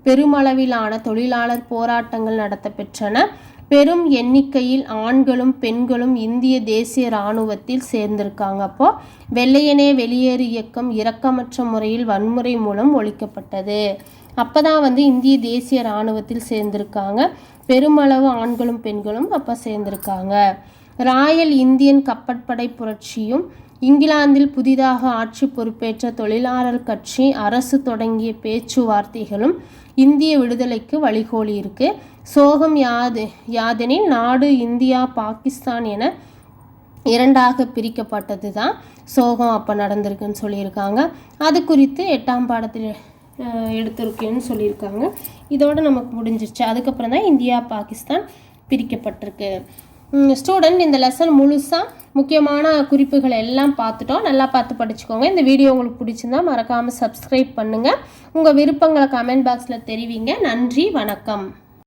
பெருமளவிலான தொழிலாளர் போராட்டங்கள் நடத்தப்பெற்றன. பெரும் எண்ணிக்கையில் ஆண்களும் பெண்களும் இந்திய தேசிய இராணுவத்தில் சேர்ந்திருக்காங்க. அப்போது வெள்ளையனே வெளியேறு இயக்கம் இரக்கமற்ற முறையில் வன்முறை மூலம் ஒழிக்கப்பட்டது. அப்போ தான் இந்திய தேசிய இராணுவத்தில் சேர்ந்திருக்காங்க. பெருமளவு ஆண்களும் பெண்களும் அப்போ சேர்ந்திருக்காங்க. ராயல் இந்தியன் கப்பற்படை புரட்சியும் இங்கிலாந்தில் புதிதாக ஆட்சி பொறுப்பேற்ற தொழிலாளர் கட்சி அரசு தொடங்கிய பேச்சுவார்த்தைகளும் இந்திய விடுதலைக்கு வழிகோலியிருக்கு. சோகம் யாதெனில் நாடு இந்தியா பாகிஸ்தான் என 2ஆக பிரிக்கப்பட்டது தான் சோகம் அப்போ நடந்திருக்குன்னு சொல்லியிருக்காங்க. அது குறித்து 8ஆம் பாடத்தில் எடுத்திருக்கேன்னு சொல்லியிருக்காங்க. இதோடு நமக்கு முடிஞ்சிருச்சு. அதுக்கப்புறம் தான் இந்தியா பாகிஸ்தான் பிரிக்கப்பட்டிருக்கு. ஸ்டூடெண்ட் இந்த லெசன் முழுசாக முக்கியமான குறிப்புகள் எல்லாம் பார்த்துட்டோம். நல்லா பார்த்து படிச்சுக்கோங்க. இந்த வீடியோ உங்களுக்கு பிடிச்சிருந்தா மறக்காமல் சப்ஸ்கிரைப் பண்ணுங்கள். உங்கள் விருப்பங்களை கமெண்ட் பாக்ஸில் தெரிவிங்க. நன்றி, வணக்கம்.